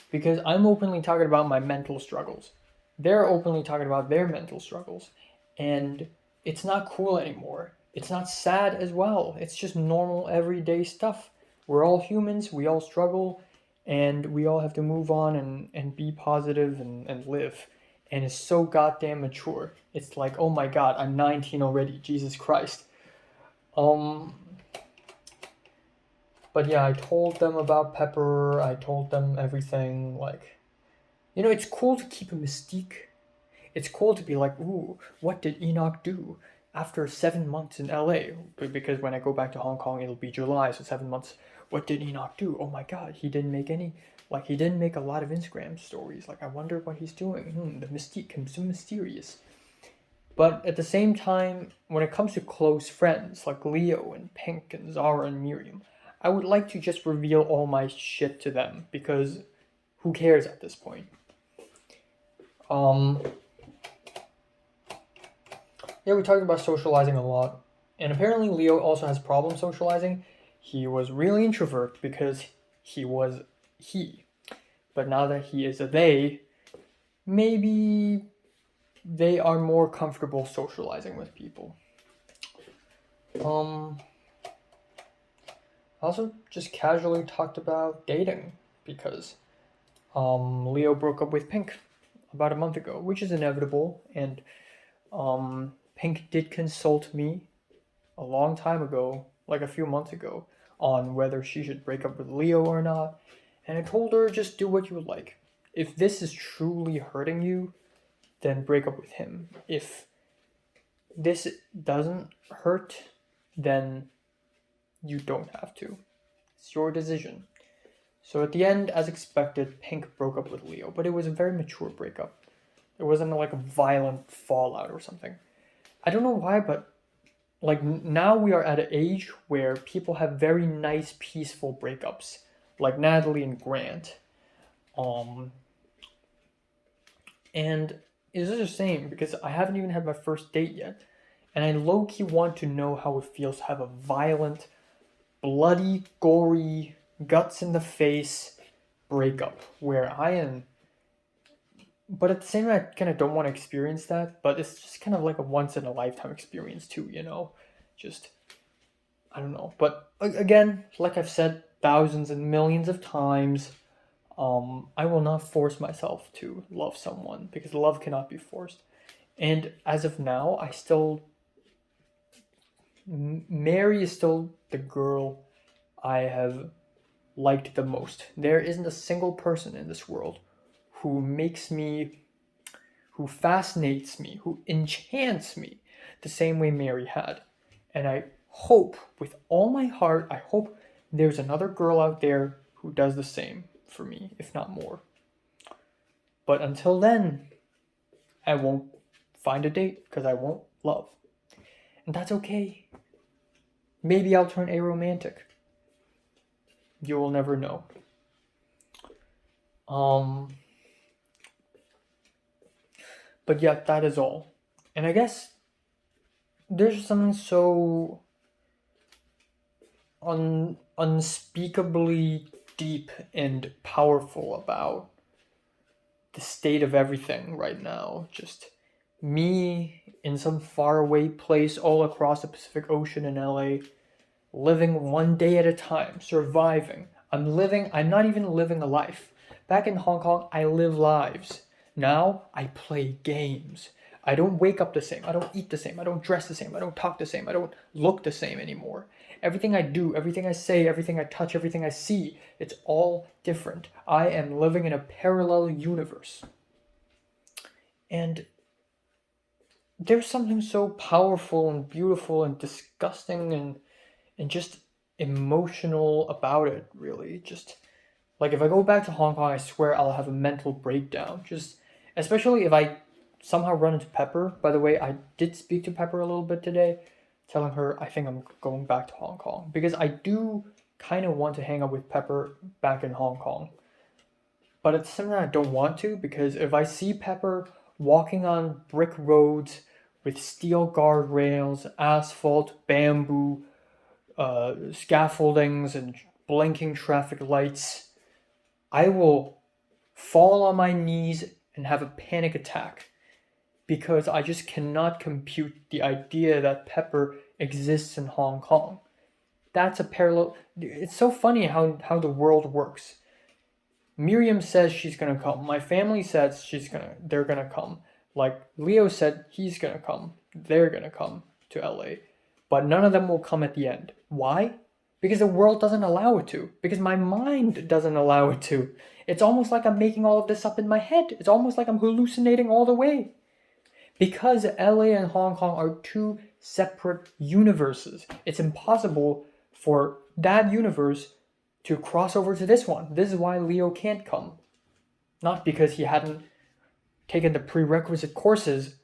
because I'm openly talking about my mental struggles. They're openly talking about their mental struggles, and it's not cool anymore. It's not sad as well. It's just normal everyday stuff. We're all humans, we all struggle, and we all have to move on and be positive and live. and is so goddamn mature. It's like, oh my god, I'm 19 already, Jesus Christ. But yeah, I told them about Pepper, I told them everything, like, it's cool to keep a mystique. It's cool to be like, ooh, what did Enoch do after 7 months in LA? Because when I go back to Hong Kong, it'll be July, so 7 months. What did Enoch do? Oh my god, he didn't make a lot of Instagram stories. Like, I wonder what he's doing. The mystique is so mysterious. But at the same time, when it comes to close friends like Leo and Pink and Zara and Miriam, I would like to just reveal all my shit to them because who cares at this point? Yeah, we talked about socializing a lot. And apparently Leo also has problems socializing. He was really introvert because he was he. But now that he is a they, maybe they are more comfortable socializing with people. Also just casually talked about dating because Leo broke up with Pink about a month ago, which is inevitable, and Pink did consult me a long time ago, like a few months ago, on whether she should break up with Leo or not, and I told her just do what you would like. If this is truly hurting you, then break up with him. If this doesn't hurt, then you don't have to. It's your decision. So at the end, as expected, Pink broke up with Leo, but it was a very mature breakup. It wasn't like a violent fallout or something. I don't know why, but like now we are at an age where people have very nice, peaceful breakups, like Natalie and Grant. And it's just the same because I haven't even had my first date yet, and I low-key want to know how it feels to have a violent, bloody, gory, guts in the face breakup where I am. But at the same time, I kind of don't want to experience that. But it's just kind of like a once in a lifetime experience too, Just I don't know. But again, like I've said thousands and millions of times, I will not force myself to love someone because love cannot be forced. And as of now, Mary is still the girl I have liked the most. There isn't a single person in this world who fascinates me, who enchants me the same way Mary had. And I hope with all my heart, I hope there's another girl out there who does the same for me, if not more. But until then, I won't find a date because I won't love. And that's okay. Maybe I'll turn aromantic. You will never know. But yeah, that is all. And I guess there's something so unspeakably deep and powerful about the state of everything right now. Just me in some faraway place all across the Pacific Ocean in LA, living one day at a time, surviving. I'm not even living a life. Back in Hong Kong, I live lives. Now, I play games. I don't wake up the same. I don't eat the same. I don't dress the same. I don't talk the same. I don't look the same anymore. Everything I do, everything I say, everything I touch, everything I see, it's all different. I am living in a parallel universe. And there's something so powerful and beautiful and disgusting and just emotional about it, really. Just like if I go back to Hong Kong, I swear I'll have a mental breakdown. Just especially if I somehow run into Pepper. By the way, I did speak to Pepper a little bit today, telling her I think I'm going back to Hong Kong because I do kind of want to hang out with Pepper back in Hong Kong. But at the same time, I don't want to because if I see Pepper walking on brick roads with steel guardrails, asphalt, bamboo, scaffoldings, and blinking traffic lights, I will fall on my knees and have a panic attack because I just cannot compute the idea that Pepper exists in Hong Kong. That's a parallel. It's so funny how the world works. Miriam says she's gonna come. My family says they're gonna come. Like Leo said he's gonna come. They're gonna come to LA. But none of them will come at the end. Why? Because the world doesn't allow it to. Because my mind doesn't allow it to. It's almost like I'm making all of this up in my head. It's almost like I'm hallucinating all the way. Because LA and Hong Kong are two separate universes, it's impossible for that universe to cross over to this one. This is why Leo can't come. Not because he hadn't taken the prerequisite courses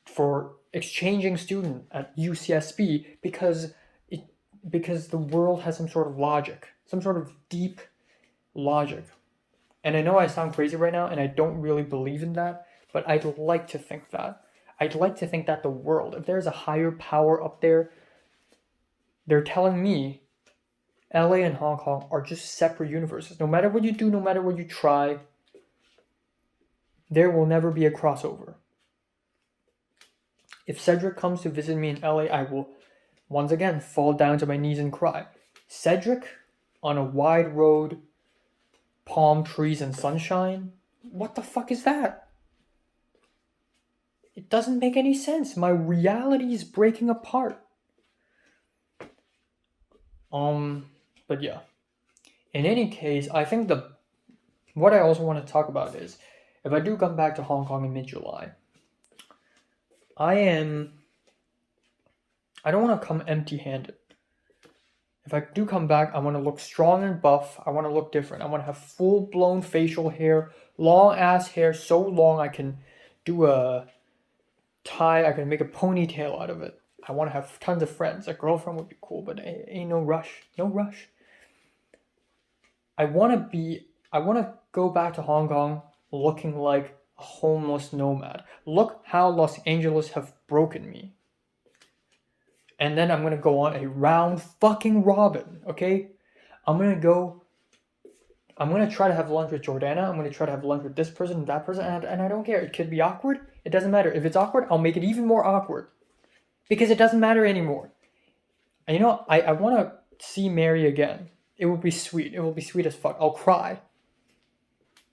for exchanging student at UCSB, because the world has some sort of logic, some sort of deep logic. And I know I sound crazy right now, and I don't really believe in that, but I'd like to think that. I'd like to think that the world, if there's a higher power up there, they're telling me LA and Hong Kong are just separate universes. No matter what you do, no matter what you try, there will never be a crossover. If Cedric comes to visit me in LA, I will once again fall down to my knees and cry. Cedric on a wide road, palm trees and sunshine? What the fuck is that? It doesn't make any sense. My reality is breaking apart. But yeah. In any case, I think what I also want to talk about is, if I do come back to Hong Kong in mid-July, I don't want to come empty-handed. If I do come back, I want to look strong and buff. I want to look different. I want to have full-blown facial hair, long-ass hair, so long I can do a tie, I can make a ponytail out of it. I want to have tons of friends. A girlfriend would be cool, but ain't no rush. No rush. I want to go back to Hong Kong looking like a homeless nomad. Look how Los Angeles have broken me. And then I'm going to go on a round fucking robin, okay? I'm going to try to have lunch with Jordana. I'm going to try to have lunch with this person and that person. And I don't care. It could be awkward. It doesn't matter. If it's awkward, I'll make it even more awkward. Because it doesn't matter anymore. And I want to see Mary again. It will be sweet. It will be sweet as fuck. I'll cry.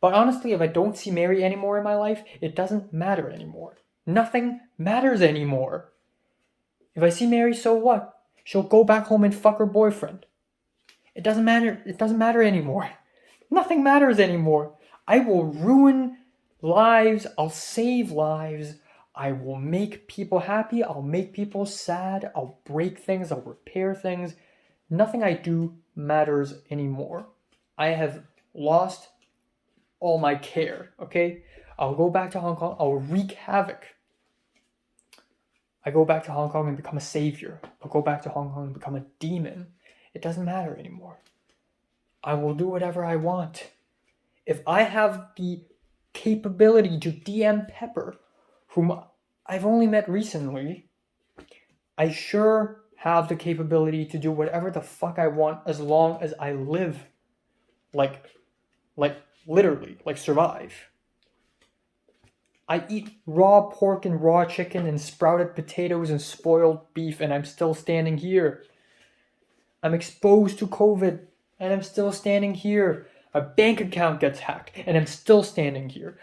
But honestly, if I don't see Mary anymore in my life, it doesn't matter anymore. Nothing matters anymore. If I see Mary, so what? She'll go back home and fuck her boyfriend. It doesn't matter. It doesn't matter anymore. Nothing matters anymore. I will ruin lives. I'll save lives. I will make people happy. I'll make people sad. I'll break things. I'll repair things. Nothing I do matters anymore. I have lost all my care, okay? I'll go back to Hong Kong. I'll wreak havoc. I go back to Hong Kong and become a savior. I'll go back to Hong Kong and become a demon. It doesn't matter anymore. I will do whatever I want. If I have the capability to DM Pepper, whom I've only met recently, I sure have the capability to do whatever the fuck I want as long as I live. Like literally, survive. I eat raw pork and raw chicken and sprouted potatoes and spoiled beef, and I'm still standing here. I'm exposed to COVID, and I'm still standing here. My bank account gets hacked, and I'm still standing here.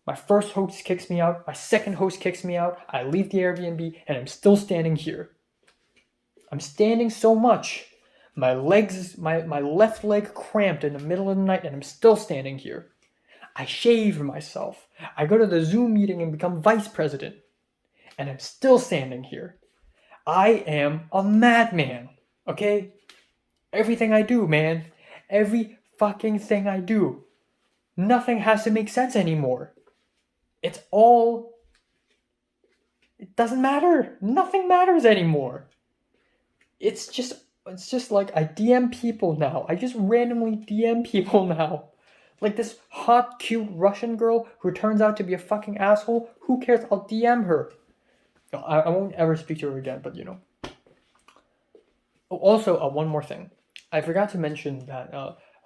My first host kicks me out. My second host kicks me out. I leave the Airbnb, and I'm still standing here. I'm standing so much. My left leg cramped in the middle of the night, and I'm still standing here. I shave myself. I go to the Zoom meeting and become vice president. And I'm still standing here. I am a madman, okay? Everything I do, man. Every fucking thing I do. Nothing has to make sense anymore. It doesn't matter. Nothing matters anymore. It's just like I DM people now. I just randomly DM people now. Like this hot, cute Russian girl who turns out to be a fucking asshole. Who cares? I'll DM her. No, I won't ever speak to her again, but Oh, also, one more thing. I forgot to mention that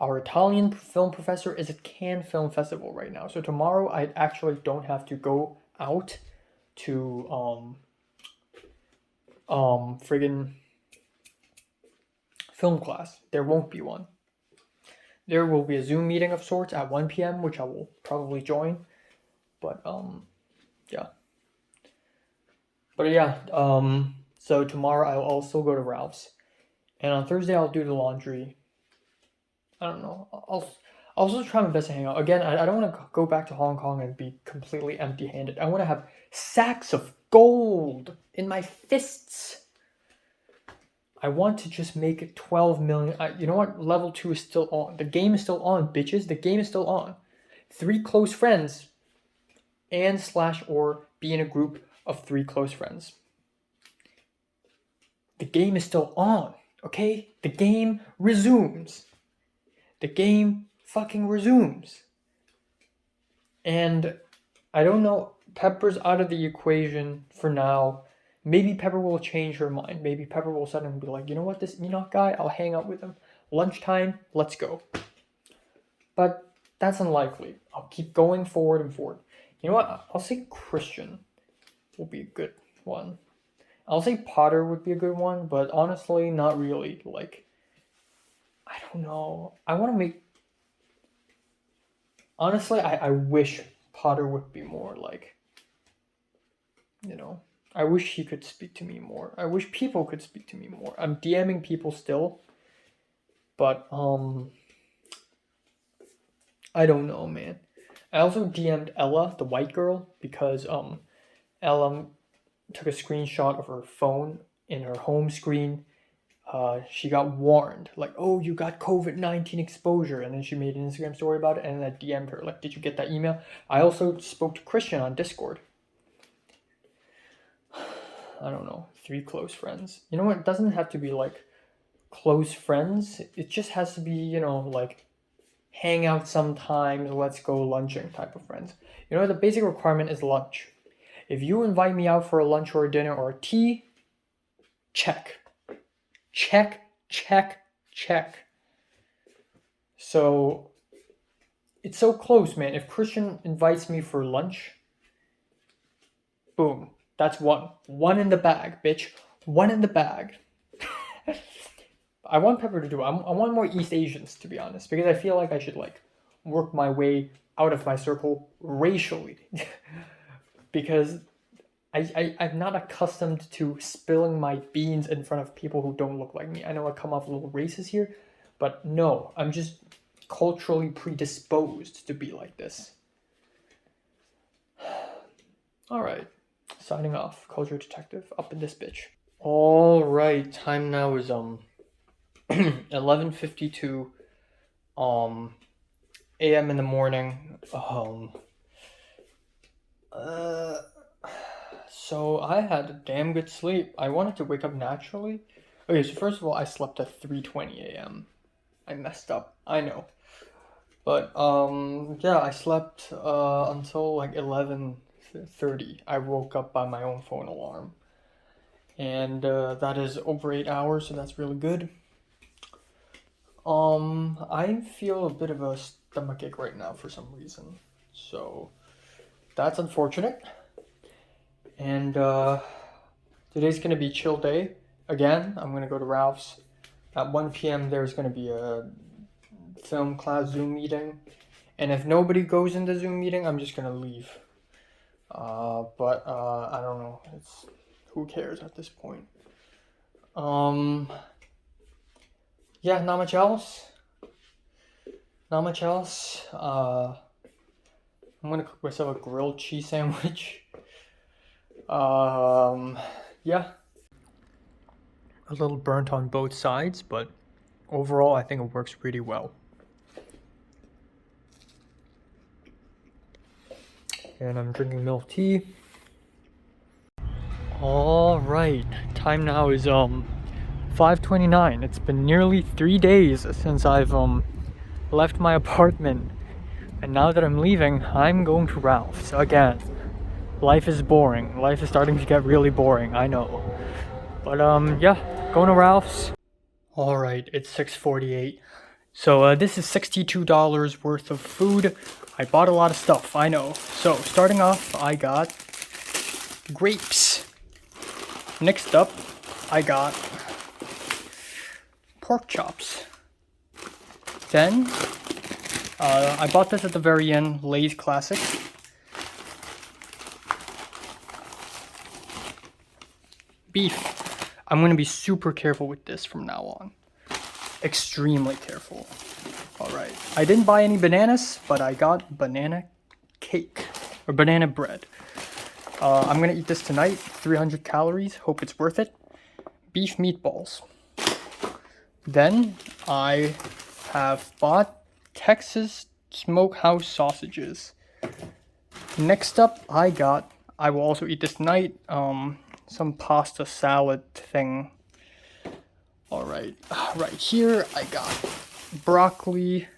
our Italian film professor is at Cannes Film Festival right now. So tomorrow I actually don't have to go out to friggin' film class. There won't be one. there will be a Zoom meeting of sorts at 1 p.m., which I will probably join. But yeah. But yeah, so tomorrow I'll also go to Ralph's, and on Thursday I'll do the laundry. I don't know. I'll also try my best to hang out. Again, I don't want to go back to Hong Kong and be completely empty-handed. I want to have sacks of gold in my fists. I want to just make it 12 million. You know what? Level 2 is still on. The game is still on, bitches. The game is still on. 3 close friends and / or be in a group of 3 close friends. The game is still on, okay? The game resumes. The game fucking resumes. And I don't know, Pepper's out of the equation for now. Maybe Pepper will change her mind. Maybe Pepper will suddenly be like, you know what, this Enoch guy, I'll hang out with him. Lunchtime, let's go. But that's unlikely. I'll keep going forward and forward. You know what, I'll say Christian will be a good one. I'll say Potter would be a good one, but honestly, not really. Like, I don't know. I want to make... Honestly, I wish Potter would be more like, you know, I wish he could speak to me more. I wish people could speak to me more. I'm DMing people still, but I don't know, man. I also DM'd Ella, the white girl, because Ella took a screenshot of her phone in her home screen. She got warned, like, oh, you got COVID-19 exposure, and then she made an Instagram story about it, and then I DM'd her, like, did you get that email? I also spoke to Christian on Discord. I don't know, 3 close friends. You know what, it doesn't have to be, like, close friends. It just has to be, you know, like, hang out sometimes, let's go lunching type of friends. You know, the basic requirement is lunch. If you invite me out for a lunch or a dinner or a tea, check. Check, check, check. So, it's so close, man. If Christian invites me for lunch, boom. That's one. One in the bag, bitch. One in the bag. I want Pepper to do it. I want more East Asians, to be honest, because I feel like I should, like, work my way out of my circle racially. Because I'm not accustomed to spilling my beans in front of people who don't look like me. I know I come off a little racist here, but no, I'm just culturally predisposed to be like this. Alright, signing off. Culture Detective, up in this bitch. Alright, time now is 11:52 a.m. in the morning. So I had a damn good sleep. I wanted to wake up naturally. Okay, so first of all, I slept at 3:20 a.m. I messed up, I know. But yeah, I slept until like 11:30. I woke up by my own phone alarm. And that is over 8 hours, so that's really good. I feel a bit of a stomachache right now for some reason. So that's unfortunate. And today's gonna be a chill day. Again, I'm gonna go to Ralph's. At 1 p.m. there's gonna be a film class Zoom meeting. And if nobody goes in the Zoom meeting, I'm just gonna leave. But I don't know. Who cares at this point? Yeah, not much else. Not much else. I'm gonna cook myself a grilled cheese sandwich. Yeah. A little burnt on both sides, but overall I think it works pretty well. And I'm drinking milk tea. Alright, time now is 5:29. It's been nearly 3 days since I've left my apartment. And now that I'm leaving, I'm going to Ralph's again. Life is boring. Life is starting to get really boring, I know. But yeah, going to Ralph's. Alright, it's 6:48. So this is $62 worth of food. I bought a lot of stuff, I know. So starting off, I got grapes. Next up, I got pork chops. Then I bought this at the very end, Lay's Classic. Beef. I'm gonna be super careful with this from now on. Extremely careful. Alright. I didn't buy any bananas, but I got banana cake. Or banana bread. I'm gonna eat this tonight. 300 calories. Hope it's worth it. Beef meatballs. Then I have bought Texas Smokehouse sausages. Next up, I will also eat this tonight, some pasta salad thing. Alright, right here I got broccoli,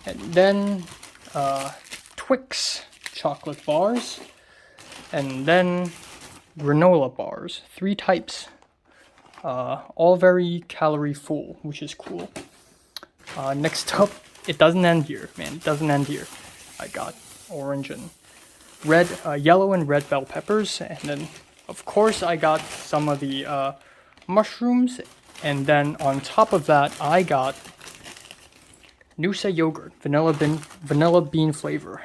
and then Twix chocolate bars, and then granola bars, 3 types. All very calorie full, which is cool. Next up, it doesn't end here, man. It doesn't end here. I got orange and red, yellow and red bell peppers, and then of course I got some of the mushrooms, and then on top of that I got Noosa yogurt, vanilla bean flavor.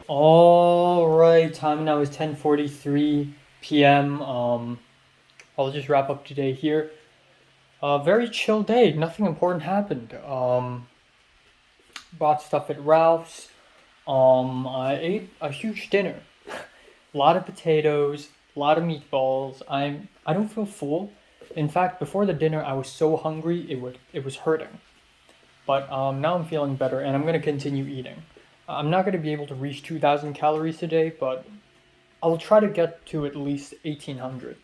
Alright, time now is 10:43 p.m. I'll just wrap up today here. Very chill day, nothing important happened. Bought stuff at Ralph's. I ate a huge dinner. A lot of potatoes, a lot of meatballs. I don't feel full. In fact, before the dinner I was so hungry it was hurting. But now I'm feeling better and I'm gonna continue eating. I'm not going to be able to reach 2,000 calories today, but I'll try to get to at least 1,800.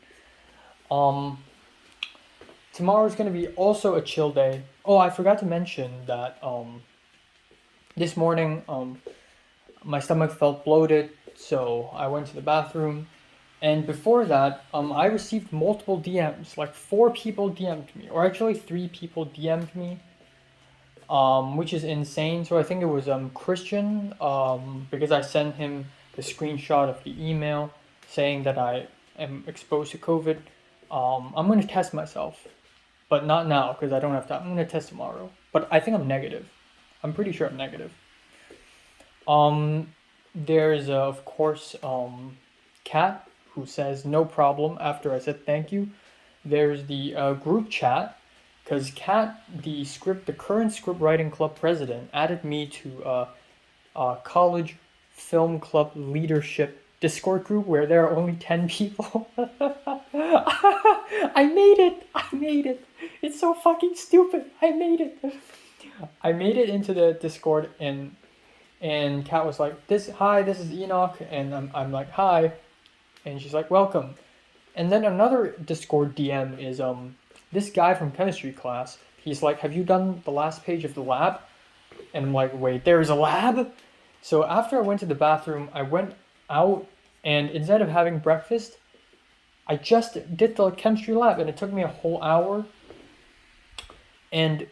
Tomorrow's going to be also a chill day. Oh, I forgot to mention that this morning my stomach felt bloated, so I went to the bathroom. And before that, I received multiple DMs. Like 4 people DM'd me, or actually 3 people DM'd me. Which is insane. So I think it was Christian, because I sent him the screenshot of the email saying that I am exposed to COVID. I'm going to test myself, but not now because I don't have time. I'm going to test tomorrow, but I think I'm negative. I'm pretty sure I'm negative. There's of course Kat, who says no problem after I said thank you. There's the group chat. Because Kat, the current script writing club president, added me to a college film club leadership Discord group where there are only 10 people. I made it. It's so fucking stupid. I made it into the Discord, and Kat was like, hi, this is Enoch, and I'm like, hi, and she's like, welcome. And then another Discord DM is this guy from chemistry class. He's like, have you done the last page of the lab? And I'm like, wait, there's a lab? So after I went to the bathroom, I went out, and instead of having breakfast, I just did the chemistry lab, and it took me a whole hour. And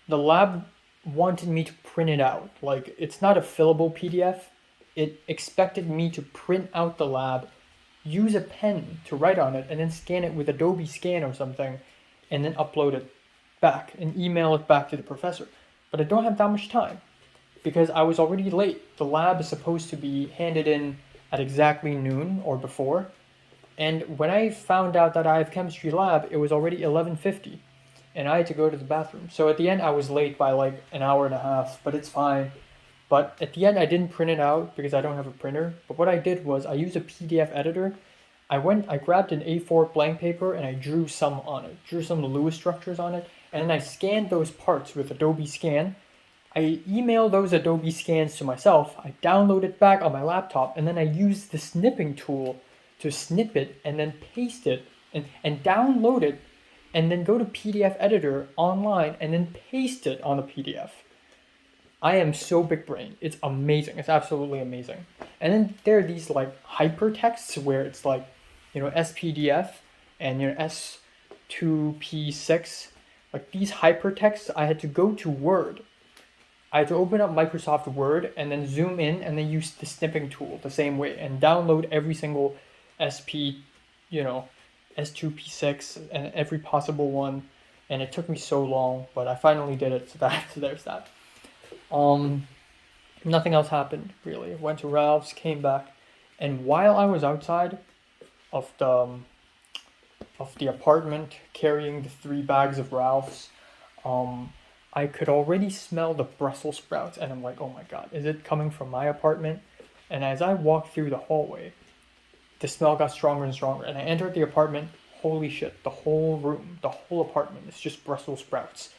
the lab wanted me to print it out. Like, it's not a fillable PDF. It expected me to print out the lab, use a pen to write on it, and then scan it with Adobe Scan or something, and then upload it back and email it back to the professor. But I don't have that much time because I was already late. The lab is supposed to be handed in at exactly noon or before. And when I found out that I have chemistry lab, it was already 11:50 and I had to go to the bathroom. So at the end I was late by like an hour and a half, but it's fine. But at the end I didn't print it out because I don't have a printer. But what I did was I used a PDF editor. I grabbed an A4 blank paper and I drew some on it. Drew some Lewis structures on it. And then I scanned those parts with Adobe Scan. I emailed those Adobe Scans to myself. I downloaded it back on my laptop. And then I used the snipping tool to snip it and then paste it and download it. And then go to PDF editor online and then paste it on the PDF. I am so big brain. It's amazing. It's absolutely amazing. And then there are these like hypertexts where it's like, SPDF and S2P6. Like these hypertexts, I had to go to Word. I had to open up Microsoft Word and then zoom in and then use the snipping tool the same way and download every single SP, S2P6 and every possible one. And it took me so long, but I finally did it. So there's that. Nothing else happened really. Went to Ralph's, came back, and while I was outside of the apartment carrying the 3 bags of Ralph's, I could already smell the Brussels sprouts, and I'm like, oh my god, is it coming from my apartment? And as I walked through the hallway, the smell got stronger and stronger, and I entered the apartment. Holy shit, the whole room, the whole apartment is just Brussels sprouts.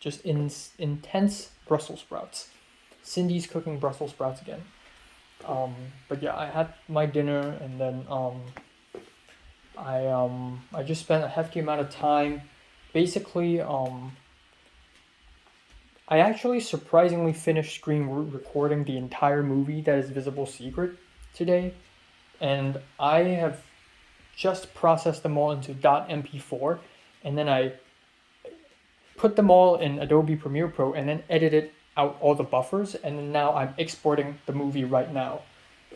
Just intense Brussels sprouts. Cindy's cooking Brussels sprouts again. But yeah, I had my dinner, and then I just spent a hefty amount of time. Basically, I actually surprisingly finished screen recording the entire movie that is Visible Secret today, and I have just processed them all into .mp4, and then I put them all in Adobe Premiere Pro and then edited out all the buffers, and then now I'm exporting the movie right now.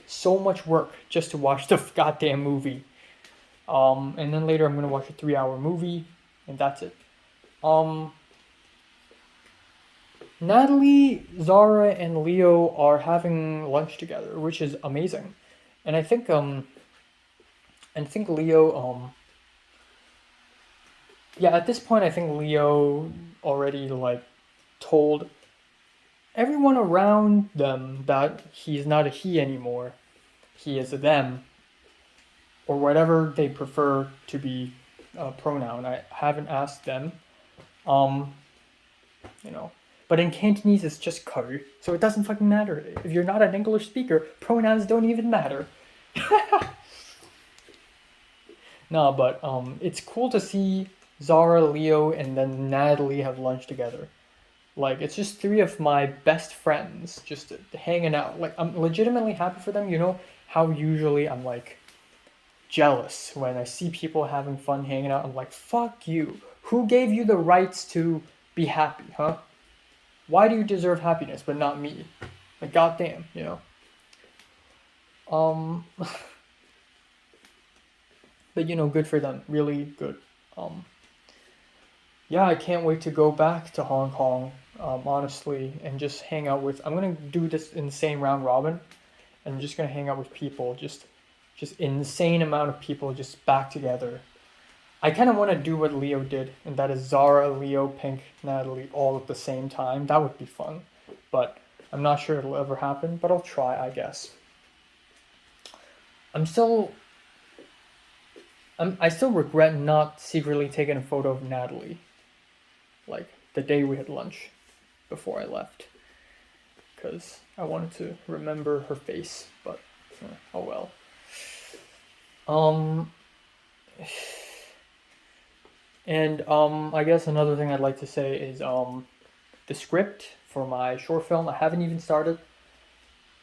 So much work just to watch the goddamn movie. And then later I'm gonna watch a 3-hour movie, and that's it. Natalie, Zara, and Leo are having lunch together, which is amazing. And I think Leo, yeah, at this point I think Leo already like told everyone around them that he's not a he anymore. He is a them, or whatever they prefer to be pronoun. I haven't asked them. But in Cantonese it's just ko, so it doesn't fucking matter. If you're not an English speaker, pronouns don't even matter. No, but it's cool to see Zara, Leo, and then Natalie have lunch together. Like, it's just 3 of my best friends just hanging out. Like, I'm legitimately happy for them. You know how usually I'm like jealous when I see people having fun hanging out. I'm like, fuck you. Who gave you the rights to be happy, huh? Why do you deserve happiness but not me? Like, goddamn, But good for them. Really good. Yeah, I can't wait to go back to Hong Kong, honestly, and just hang out with. I'm gonna do this insane round robin, and I'm just gonna hang out with people, just insane amount of people, just back together. I kind of want to do what Leo did, and that is Zara, Leo, Pink, Natalie, all at the same time. That would be fun, but I'm not sure it'll ever happen. But I'll try, I guess. I still regret not secretly taking a photo of Natalie, like the day we had lunch, before I left, because I wanted to remember her face. But oh well. And I guess another thing I'd like to say is the script for my short film. I haven't even started.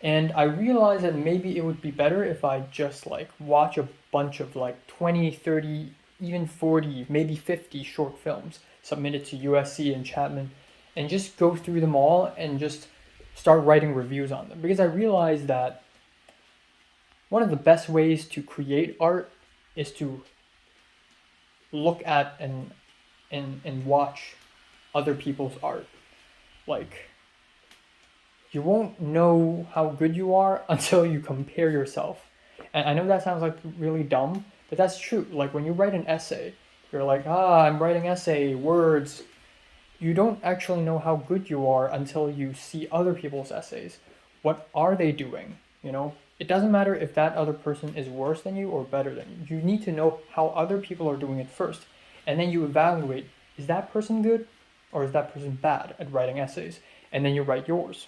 And I realized that maybe it would be better if I just like watch a bunch of like 20, 30, even 40, maybe 50 short films submitted to USC and Chapman, and just go through them all and just start writing reviews on them. Because I realized that one of the best ways to create art is to look at and watch other people's art. Like, you won't know how good you are until you compare yourself. And I know that sounds like really dumb, but that's true. Like, when you write an essay, you're like, I'm writing essay, words. You don't actually know how good you are until you see other people's essays. What are they doing? It doesn't matter if that other person is worse than you or better than you. You need to know how other people are doing it first. And then you evaluate, is that person good or is that person bad at writing essays? And then you write yours.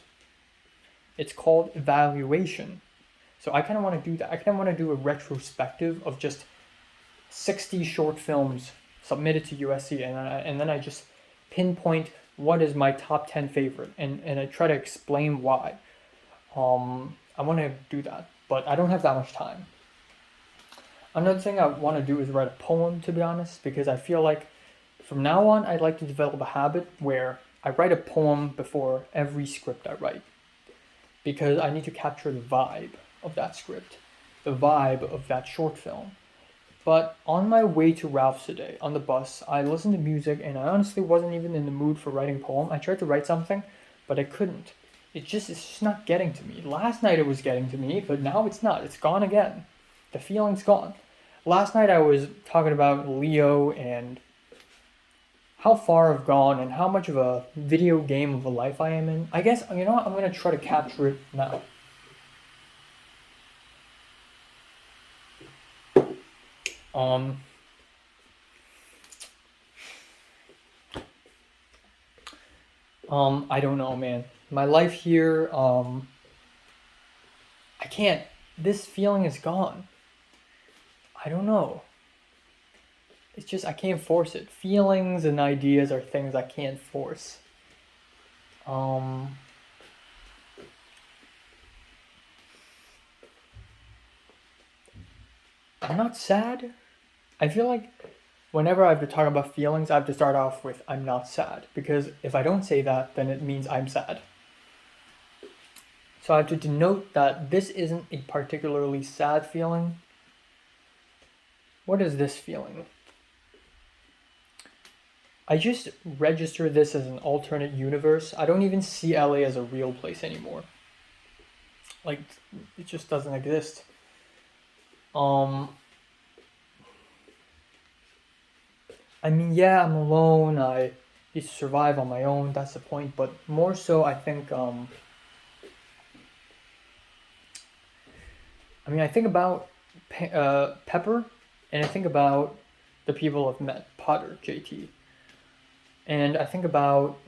It's called evaluation. So I kind of want to do that. I kind of want to do a retrospective of just 60 short films submitted to USC, and then I just pinpoint what is my top 10 favorite, and I try to explain why. I want to do that, but I don't have that much time. Another thing I want to do is write a poem, to be honest, because I feel like from now on I'd like to develop a habit where I write a poem before every script I write because I need to capture the vibe of that script, the vibe of that short film. But on my way to Ralph's today, on the bus, I listened to music and I honestly wasn't even in the mood for writing a poem. I tried to write something, but I couldn't. It's just not getting to me. Last night it was getting to me, but now it's not. It's gone again. The feeling's gone. Last night I was talking about Leo and how far I've gone and how much of a video game of a life I am in. I guess, you know what, I'm gonna try to capture it now. I don't know, man. My life here, I can't, this feeling is gone. I don't know. It's just, I can't force it. Feelings and ideas are things I can't force. I'm not sad. I feel like whenever I have to talk about feelings, I have to start off with I'm not sad. Because if I don't say that, then it means I'm sad. So I have to denote that this isn't a particularly sad feeling. What is this feeling? I just register this as an alternate universe. I don't even see LA as a real place anymore. Like, it just doesn't exist. I mean, yeah, I'm alone. I need to survive on my own. That's the point. But more so, I think, I think about Pepper, and I think about the people I've met, Potter, JT. And I think about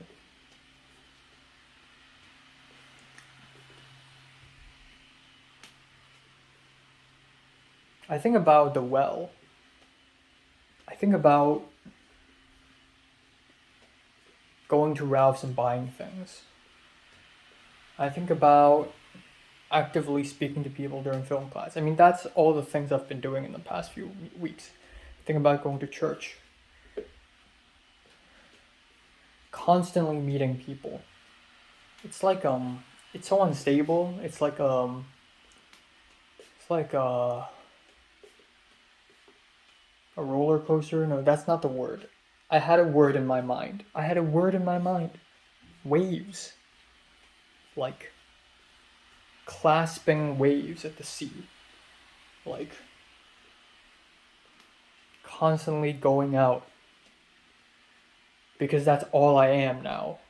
the well. I think about going to Ralph's and buying things. I think about actively speaking to people during film class. I mean, that's all the things I've been doing in the past few weeks. I think about going to church. Constantly meeting people. It's like it's so unstable. It's like a roller coaster. No, that's not the word. I had a word in my mind. Waves. Like clasping waves at the sea. Like constantly going out. Because that's all I am now.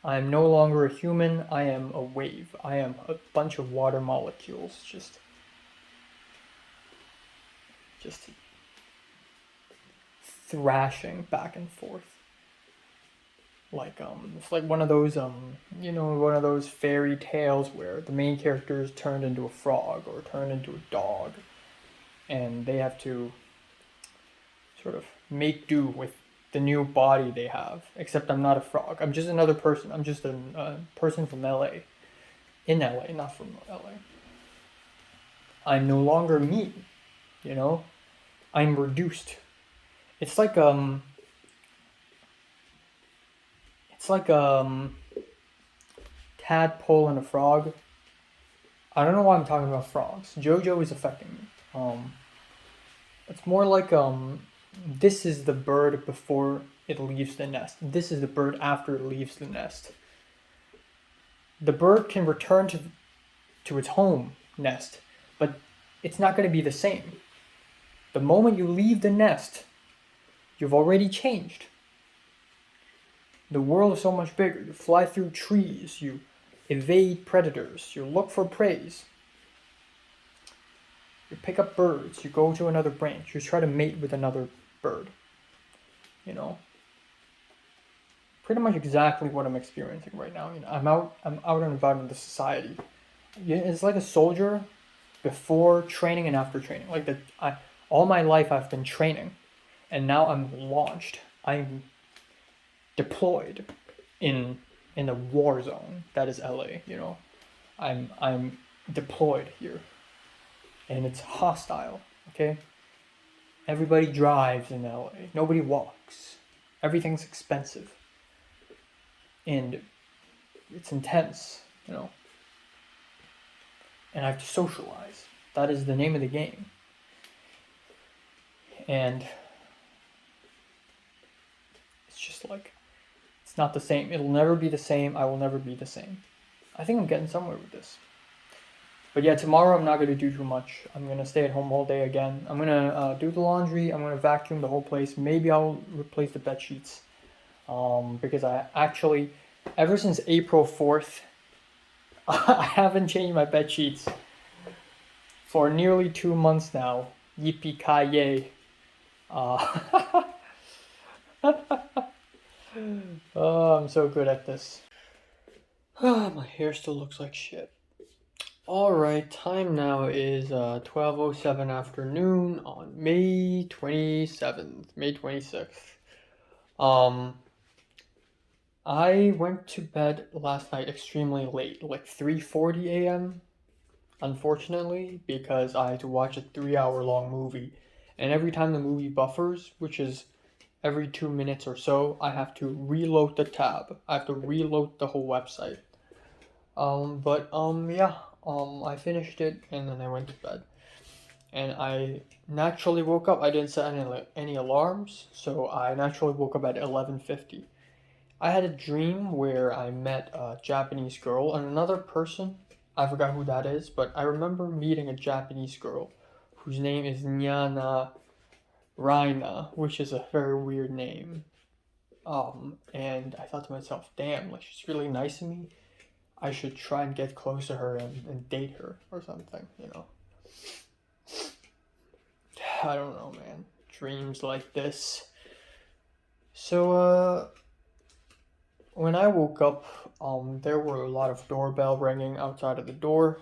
I am no longer a human, I am a wave. I am a bunch of water molecules just thrashing back and forth. Like it's like one of those one of those fairy tales where the main character is turned into a frog or turned into a dog and they have to sort of make do with the new body they have. Except I'm not a frog. I'm just another person. I'm just a person from LA. In LA, not from LA. I'm no longer me, you know? I'm reduced. It's like tadpole and a frog. I don't know why I'm talking about frogs. JoJo is affecting me. It's more like this is the bird before it leaves the nest. This is the bird after it leaves the nest. The bird can return to its home nest, but it's not going to be the same. The moment you leave the nest, you've already changed. The world is so much bigger. You fly through trees, you evade predators, you look for prey. You pick up birds, you go to another branch, you try to mate with another bird. You know? Pretty much exactly what I'm experiencing right now. You know, I'm out and about in the society. It's like a soldier before training and after training. All my life I've been training, and now I'm launched. I'm deployed in a war zone that is LA. You know, I'm deployed here, and it's hostile. Okay, everybody drives in LA. Nobody walks. Everything's expensive. and it's intense, you know. And I have to socialize. That is the name of the game. And it's just like, it's not the same. It'll never be the same. I will never be the same. I think I'm getting somewhere with this. But yeah, tomorrow I'm not going to do too much. I'm going to stay at home all day again. I'm going to do the laundry. I'm going to vacuum the whole place. Maybe I'll replace the bed sheets. Because I actually, ever since April 4th, I haven't changed my bed sheets for nearly 2 months now. Yippee-ki-yay. Oh, I'm so good at this. My hair still looks like shit. Alright, time now is 12:07 afternoon on May 27th, May 26th. I went to bed last night extremely late, like 3:40 a.m. Unfortunately, because I had to watch a 3-hour long movie. And every time the movie buffers, which is every 2 minutes or so, I have to reload the tab. I have to reload the whole website. I finished it and then I went to bed. And I naturally woke up. I didn't set any alarms, so I naturally woke up at 11:50. I had a dream where I met a Japanese girl and another person. I forgot who that is, but I remember meeting a Japanese girl whose name is Nyana Raina, which is a very weird name. And I thought to myself, damn, like she's really nice to me. I should try and get close to her and date her or something, you know. I don't know, man. Dreams like this. So, when I woke up, there were a lot of doorbell ringing outside of the door.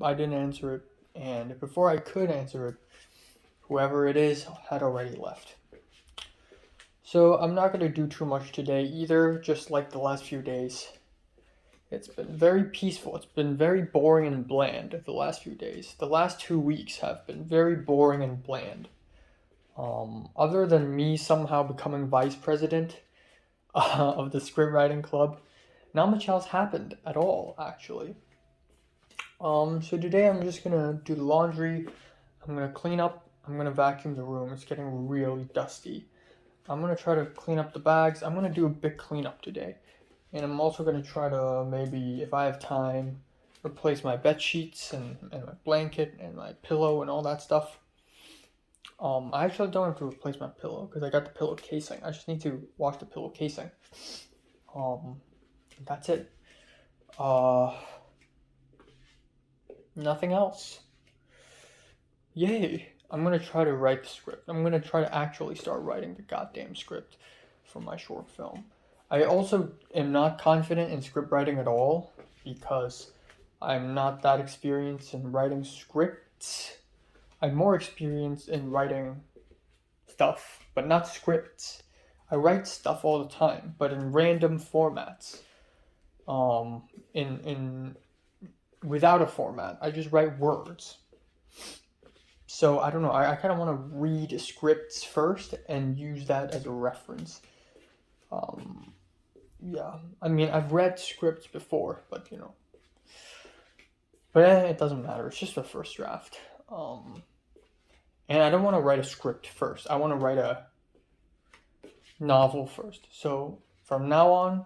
I didn't answer it, and before I could answer it, whoever it is had already left. So I'm not going to do too much today either, just like the last few days. It's been very peaceful. It's been very boring and bland the last few days. The last 2 weeks have been very boring and bland. Other than me somehow becoming vice president of the script writing club, not much else happened at all, actually. So today I'm just gonna do the laundry. I'm gonna clean up. I'm gonna vacuum the room. It's getting really dusty. I'm gonna try to clean up the bags. I'm gonna do a big cleanup today. And I'm also gonna try to maybe, if I have time, replace my bed sheets and my blanket and my pillow and all that stuff. I actually don't have to replace my pillow because I got the pillow casing. I just need to wash the pillow casing. That's it. Nothing else. Yay. I'm gonna try to write the script. I'm gonna try to actually start writing the goddamn script for my short film. I also am not confident in script writing at all because I'm not that experienced in writing scripts. I'm more experienced in writing stuff, but not scripts. I write stuff all the time, but in random formats. Without a format. I just write words. So I don't know. I kind of want to read scripts first and use that as a reference. Yeah. I mean, I've read scripts before, but you know. But it doesn't matter. It's just a first draft. And I don't want to write a script first. I want to write a novel first. So from now on,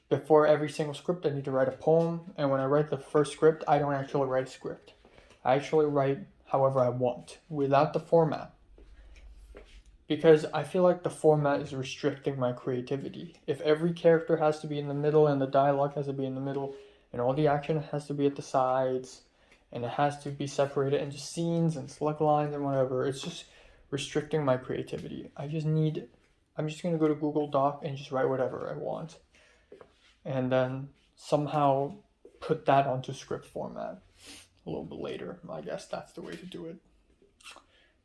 before every single script, I need to write a poem. And when I write the first script, I don't actually write a script. I actually write however I want, without the format. Because I feel like the format is restricting my creativity. If every character has to be in the middle and the dialogue has to be in the middle and all the action has to be at the sides and it has to be separated into scenes and select lines and whatever, it's just restricting my creativity. I'm just going to go to Google Doc and just write whatever I want. And then somehow put that onto script format a little bit later. I guess that's the way to do it.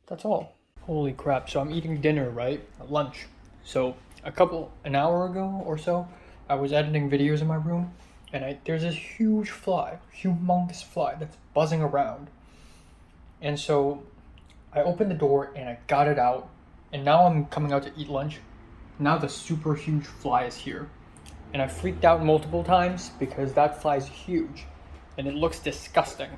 That's all. Holy crap. So I'm eating dinner, right? Lunch. So an hour ago or so, I was editing videos in my room and there's this huge fly, humongous fly that's buzzing around. And so I opened the door and I got it out and now I'm coming out to eat lunch. Now the super huge fly is here. And I freaked out multiple times because that fly is huge and it looks disgusting.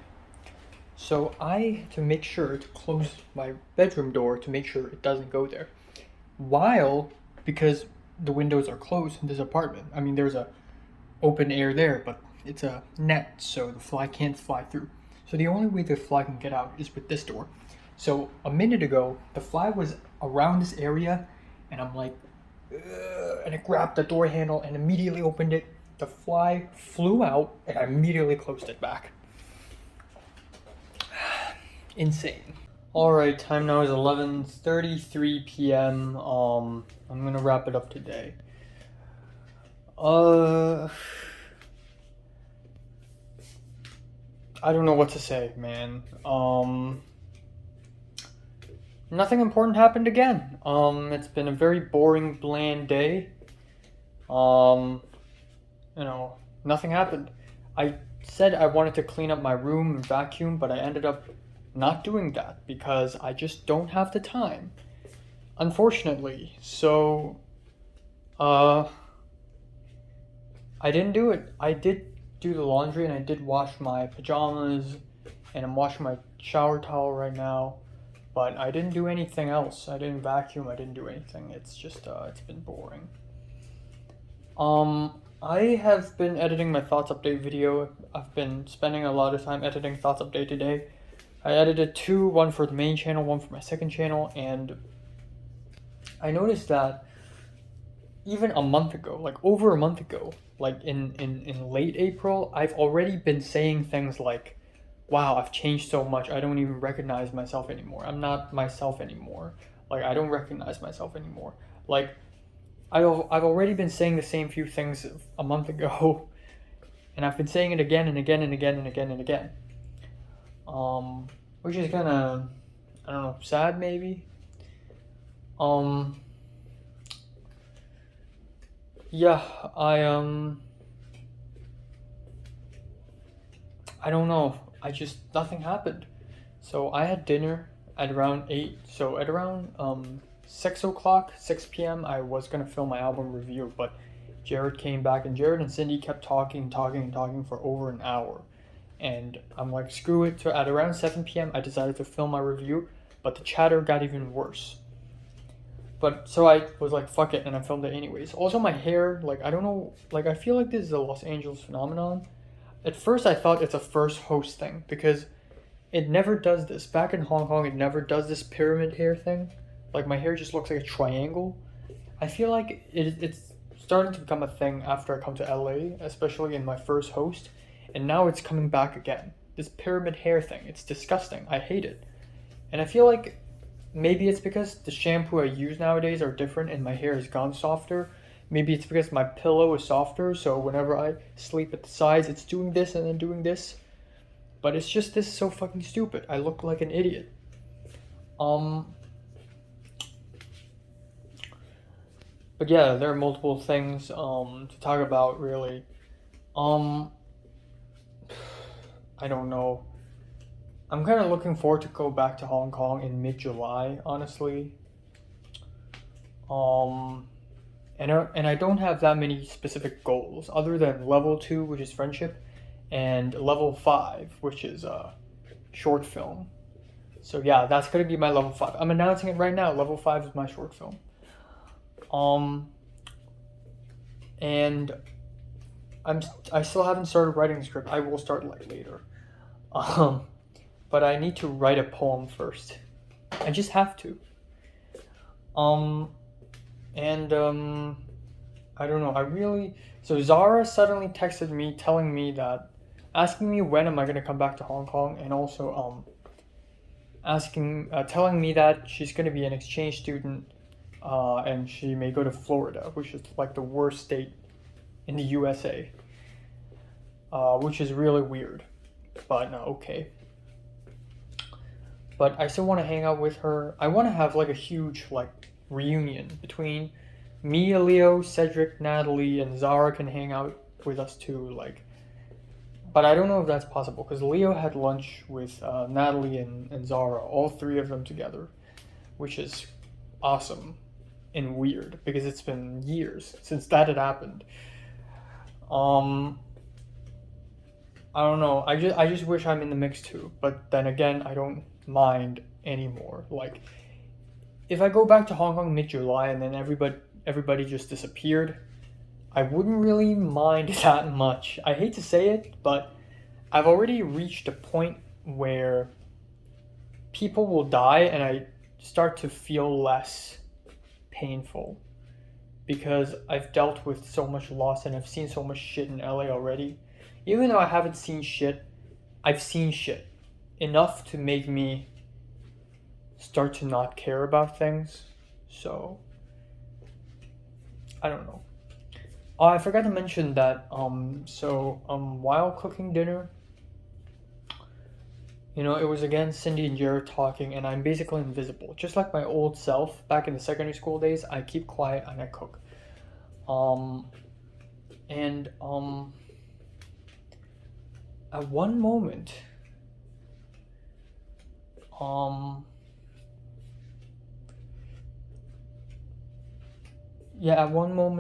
So I had to make sure to close my bedroom door to make sure it doesn't go there. Because the windows are closed in this apartment. I mean, there's a open air there, but it's a net, so the fly can't fly through. So the only way the fly can get out is with this door. So a minute ago, the fly was around this area, and I'm like, ugh, and I grabbed the door handle and immediately opened it. The fly flew out, and I immediately closed it back. Insane. Alright, time now is 11:33 p.m. I'm gonna wrap it up today. I don't know what to say, man. Nothing important happened again. It's been a very boring, bland day. Nothing happened. I said I wanted to clean up my room and vacuum, but I ended up not doing that because I just don't have the time, unfortunately. So, I didn't do it. I did do the laundry and I did wash my pajamas and I'm washing my shower towel right now, but I didn't do anything else. I didn't vacuum, I didn't do anything. It's just, it's been boring. I have been editing my Thoughts Update video. I've been spending a lot of time editing Thoughts Update today. I edited two, one for the main channel, one for my second channel, and I noticed that even a month ago, like over a month ago, like in late April, I've already been saying things like, wow, I've changed so much, I don't even recognize myself anymore. I'm not myself anymore. Like, I don't recognize myself anymore. Like, I've already been saying the same few things a month ago, and I've been saying it again and again and again and again and again. Which is kind of, I don't know, sad maybe. Yeah, I don't know. Nothing happened. So I had dinner at around 8. So at around 6 o'clock, 6 p.m., I was gonna film my album review, but Jared came back, and Jared and Cindy kept talking for over an hour. And I'm like, screw it. So at around 7 p.m., I decided to film my review, but the chatter got even worse. But so I was like, fuck it, and I filmed it anyways. Also, my hair, like, I don't know, like, I feel like this is a Los Angeles phenomenon. At first, I thought it's a first host thing, because it never does this. Back in Hong Kong, it never does this pyramid hair thing. Like, my hair just looks like a triangle. I feel like it's starting to become a thing after I come to LA, especially in my first host. And now it's coming back again. This pyramid hair thing. It's disgusting. I hate it. And I feel like maybe it's because the shampoo I use nowadays are different and my hair has gone softer. Maybe it's because my pillow is softer, so whenever I sleep at the sides, it's doing this and then doing this. But it's just this is so fucking stupid. I look like an idiot. But yeah, there are multiple things to talk about, really. I don't know. I'm kind of looking forward to go back to Hong Kong in mid-July, honestly. And I don't have that many specific goals other than level 2, which is friendship, and level 5, which is short film. So yeah, that's gonna be my level 5. I'm announcing it right now. Level 5 is my short film. And I still haven't started writing the script. I will start like later. But I need to write a poem first. I just have to. I don't know. So Zara suddenly texted me telling me that, asking me when am I gonna come back to Hong Kong, and also telling me that she's gonna be an exchange student, and she may go to Florida, which is like the worst state in the USA, which is really weird, but okay. But I still want to hang out with her. I want to have like a huge like reunion between me, Leo, Cedric, Natalie, and Zara can hang out with us too. Like, but I don't know if that's possible because Leo had lunch with Natalie and Zara, all three of them together, which is awesome and weird because it's been years since that had happened. I don't know. I just wish I'm in the mix too. But then again, I don't mind anymore. Like if I go back to Hong Kong mid-July and then everybody just disappeared, I wouldn't really mind that much. I hate to say it, but I've already reached a point where people will die and I start to feel less painful because I've dealt with so much loss and I've seen so much shit in LA already. Even though I haven't seen shit, I've seen shit enough to make me start to not care about things. So I don't know. Oh, I forgot to mention that while cooking dinner, it was again Cindy and Jared talking, and I'm basically invisible. Just like my old self back in the secondary school days, I keep quiet and I cook. And at one moment,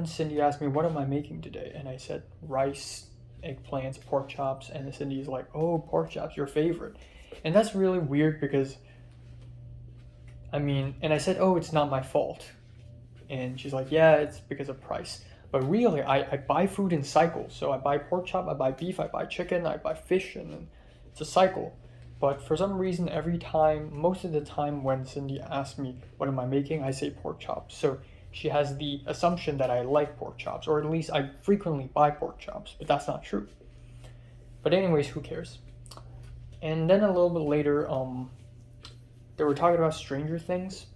Cindy asked me, "What am I making today?" And I said, "Rice, eggplants, pork chops." And Cindy's like, "Oh, pork chops, your favorite." And that's really weird because, and I said, "Oh, it's not my fault." And she's like, "Yeah, it's because of price." But really, I buy food in cycles. So I buy pork chop, I buy beef, I buy chicken, I buy fish, and then it's a cycle. But for some reason, most of the time when Cindy asks me, "What am I making?" I say pork chops. So she has the assumption that I like pork chops, or at least I frequently buy pork chops, but that's not true. But anyways, who cares? And then a little bit later, they were talking about Stranger Things,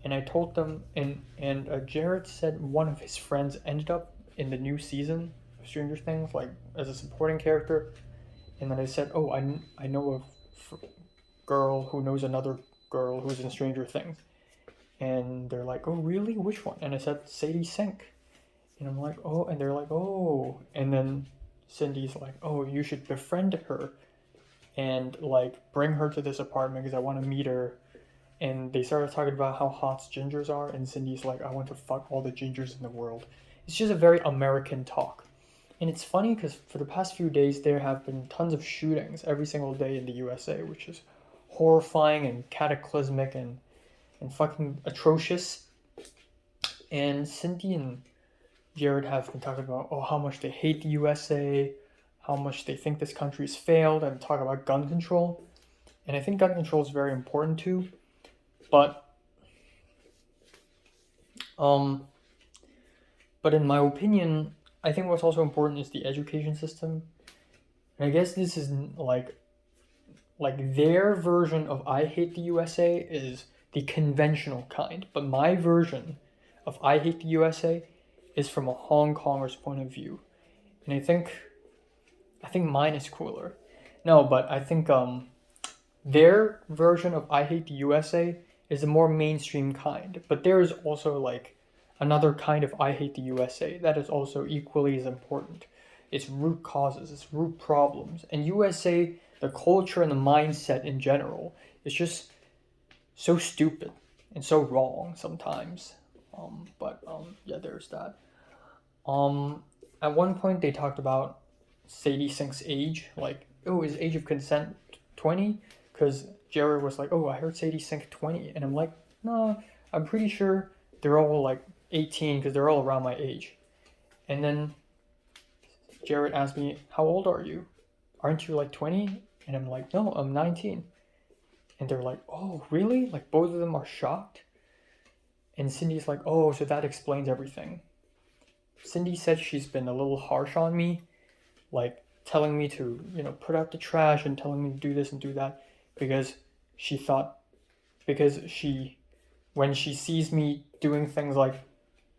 and I told them, and Jared said one of his friends ended up in the new season of Stranger Things, like as a supporting character. And then I said, "Oh, I know a girl who knows another girl who's in Stranger Things." And they're like, "Oh, really? Which one?" And I said, "Sadie Sink." And I'm like, "Oh," and they're like, "Oh." And then Cindy's like, "Oh, you should befriend her and like bring her to this apartment because I want to meet her." And they started talking about how hot gingers are, and Cindy's like, "I want to fuck all the gingers in the world." It's just a very American talk. And it's funny because for the past few days there have been tons of shootings every single day in the USA, which is horrifying and cataclysmic and fucking atrocious. And Cindy and Jared have been talking about how much they hate the USA, how much they think this country's failed, and talk about gun control. And I think gun control is very important too. But in my opinion, I think what's also important is the education system. And I guess this is like their version of I Hate the USA is the conventional kind, but my version of I Hate the USA is from a Hong Konger's point of view. And I think mine is cooler. No, but I think their version of I Hate the USA is the more mainstream kind, but there is also like another kind of I Hate the USA that is also equally as important. It's root causes, it's root problems. And USA, the culture and the mindset in general, is just so stupid and so wrong sometimes. Yeah, there's that. At one point they talked about Sadie Sink's age, like, "Oh, is age of consent 20? Because Jared was like, "Oh, I heard Sadie Sink 20," and I'm like, "No, I'm pretty sure they're all like 18 because they're all around my age." And then Jared asked me, "How old are you? Aren't you like 20? And I'm like, "No, I'm 19. And they're like, "Oh, really?" Like both of them are shocked. And Cindy's like, "Oh, so that explains everything." Cindy said she's been a little harsh on me, like telling me to, put out the trash and telling me to do this and do that because when she sees me doing things like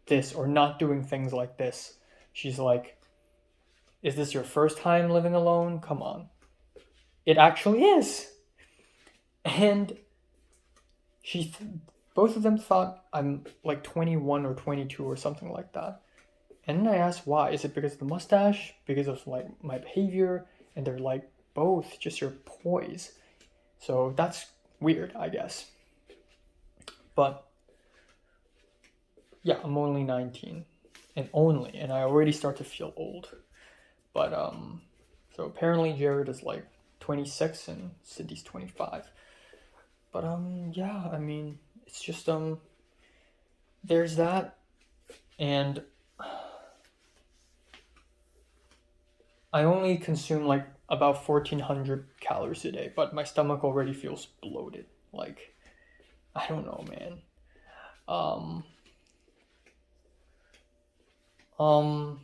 this or not doing things like this, she's like, "Is this your first time living alone? Come on." It actually is. And both of them thought I'm like 21 or 22 or something like that. And then I asked why. Is it because of the mustache? Because of like my behavior? And they're like, both, just your poise. So that's weird, I guess. But Yeah, I'm only 19. And I already start to feel old. But, so apparently Jared is like 26 and Cindy's 25. But, yeah, I mean, it's just, there's that. And I only consume like about 1400 calories a day, but my stomach already feels bloated. Like, I don't know, man. Um, um,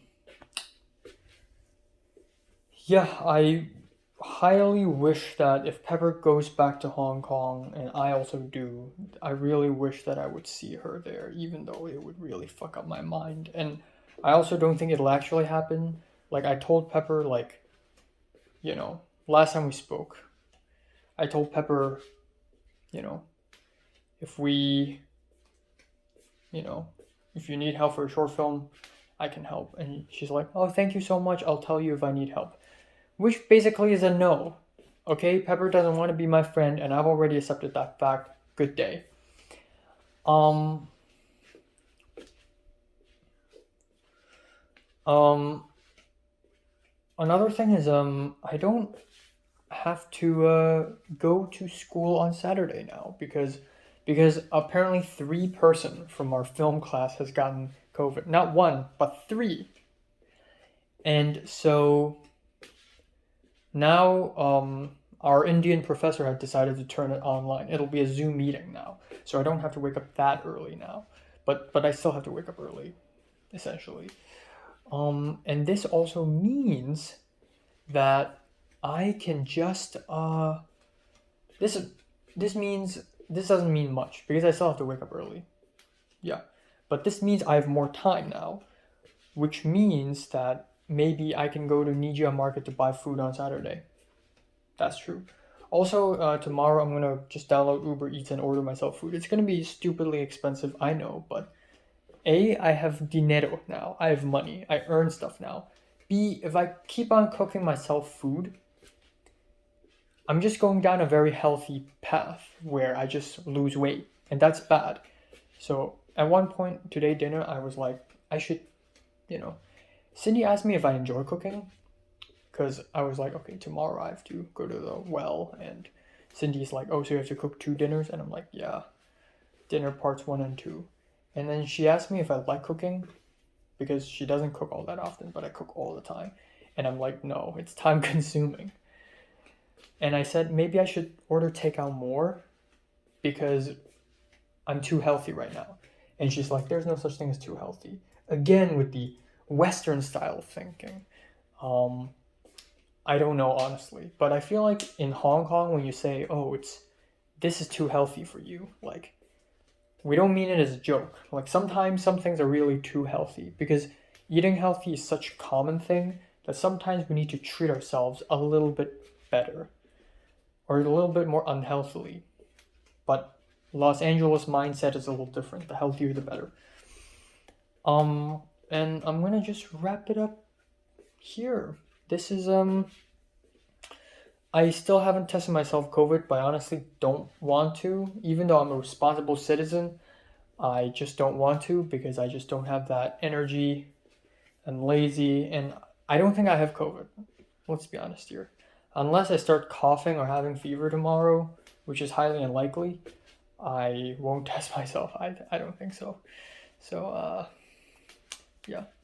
yeah, I highly wish that if Pepper goes back to Hong Kong, and I also do, I really wish that I would see her there, even though it would really fuck up my mind. And I also don't think it'll actually happen. Like, I told Pepper, like, you know, last time we spoke, I told Pepper, you know, if we, you know, if you need help for a short film, I can help. And she's like, oh, thank you so much. I'll tell you if I need help. Which basically is a no. Okay, Pepper doesn't want to be my friend, and I've already accepted that fact. Good day. Um, another thing is, I don't have to go to school on Saturday now because apparently 3 person from our film class has gotten COVID. Not 1, but 3. And so now our Indian professor had decided to turn it online. It'll be a Zoom meeting now. So I don't have to wake up that early now. But I still have to wake up early, essentially. And this also means that I can just this means this doesn't mean much because I still have to wake up early. Yeah. But this means I have more time now, which means that maybe I can go to Nijia Market to buy food on Saturday. That's true. Also, tomorrow I'm gonna just download Uber Eats and order myself food. It's gonna be stupidly expensive, I know, but A, I have dinero now. I have money. I earn stuff now. B, if I keep on cooking myself food, I'm just going down a very healthy path where I just lose weight, and that's bad. So at one point today dinner, I was like, I should, you know. Cindy asked me if I enjoy cooking, because I was like, okay, tomorrow I have to go to the well, and Cindy's like, oh, so you have to cook 2 dinners? And I'm like, yeah, dinner parts 1 and 2. And then she asked me if I like cooking, because she doesn't cook all that often, but I cook all the time. And I'm like, no, it's time consuming. And I said, maybe I should order takeout more, because I'm too healthy right now. And she's like, there's no such thing as too healthy. Again, with the Western style of thinking. I don't know, honestly. But I feel like in Hong Kong, when you say, oh, this is too healthy for you, like, we don't mean it as a joke. Like, sometimes some things are really too healthy, because eating healthy is such a common thing that sometimes we need to treat ourselves a little bit better, or a little bit more unhealthily. But Los Angeles mindset is a little different. The healthier, the better. And I'm gonna just wrap it up here. This is I still haven't tested myself COVID, but I honestly don't want to. Even though I'm a responsible citizen, I just don't want to because I just don't have that energy. I'm lazy, and I don't think I have COVID. Let's be honest here. Unless I start coughing or having fever tomorrow, which is highly unlikely, I won't test myself. I don't think so. So, yeah.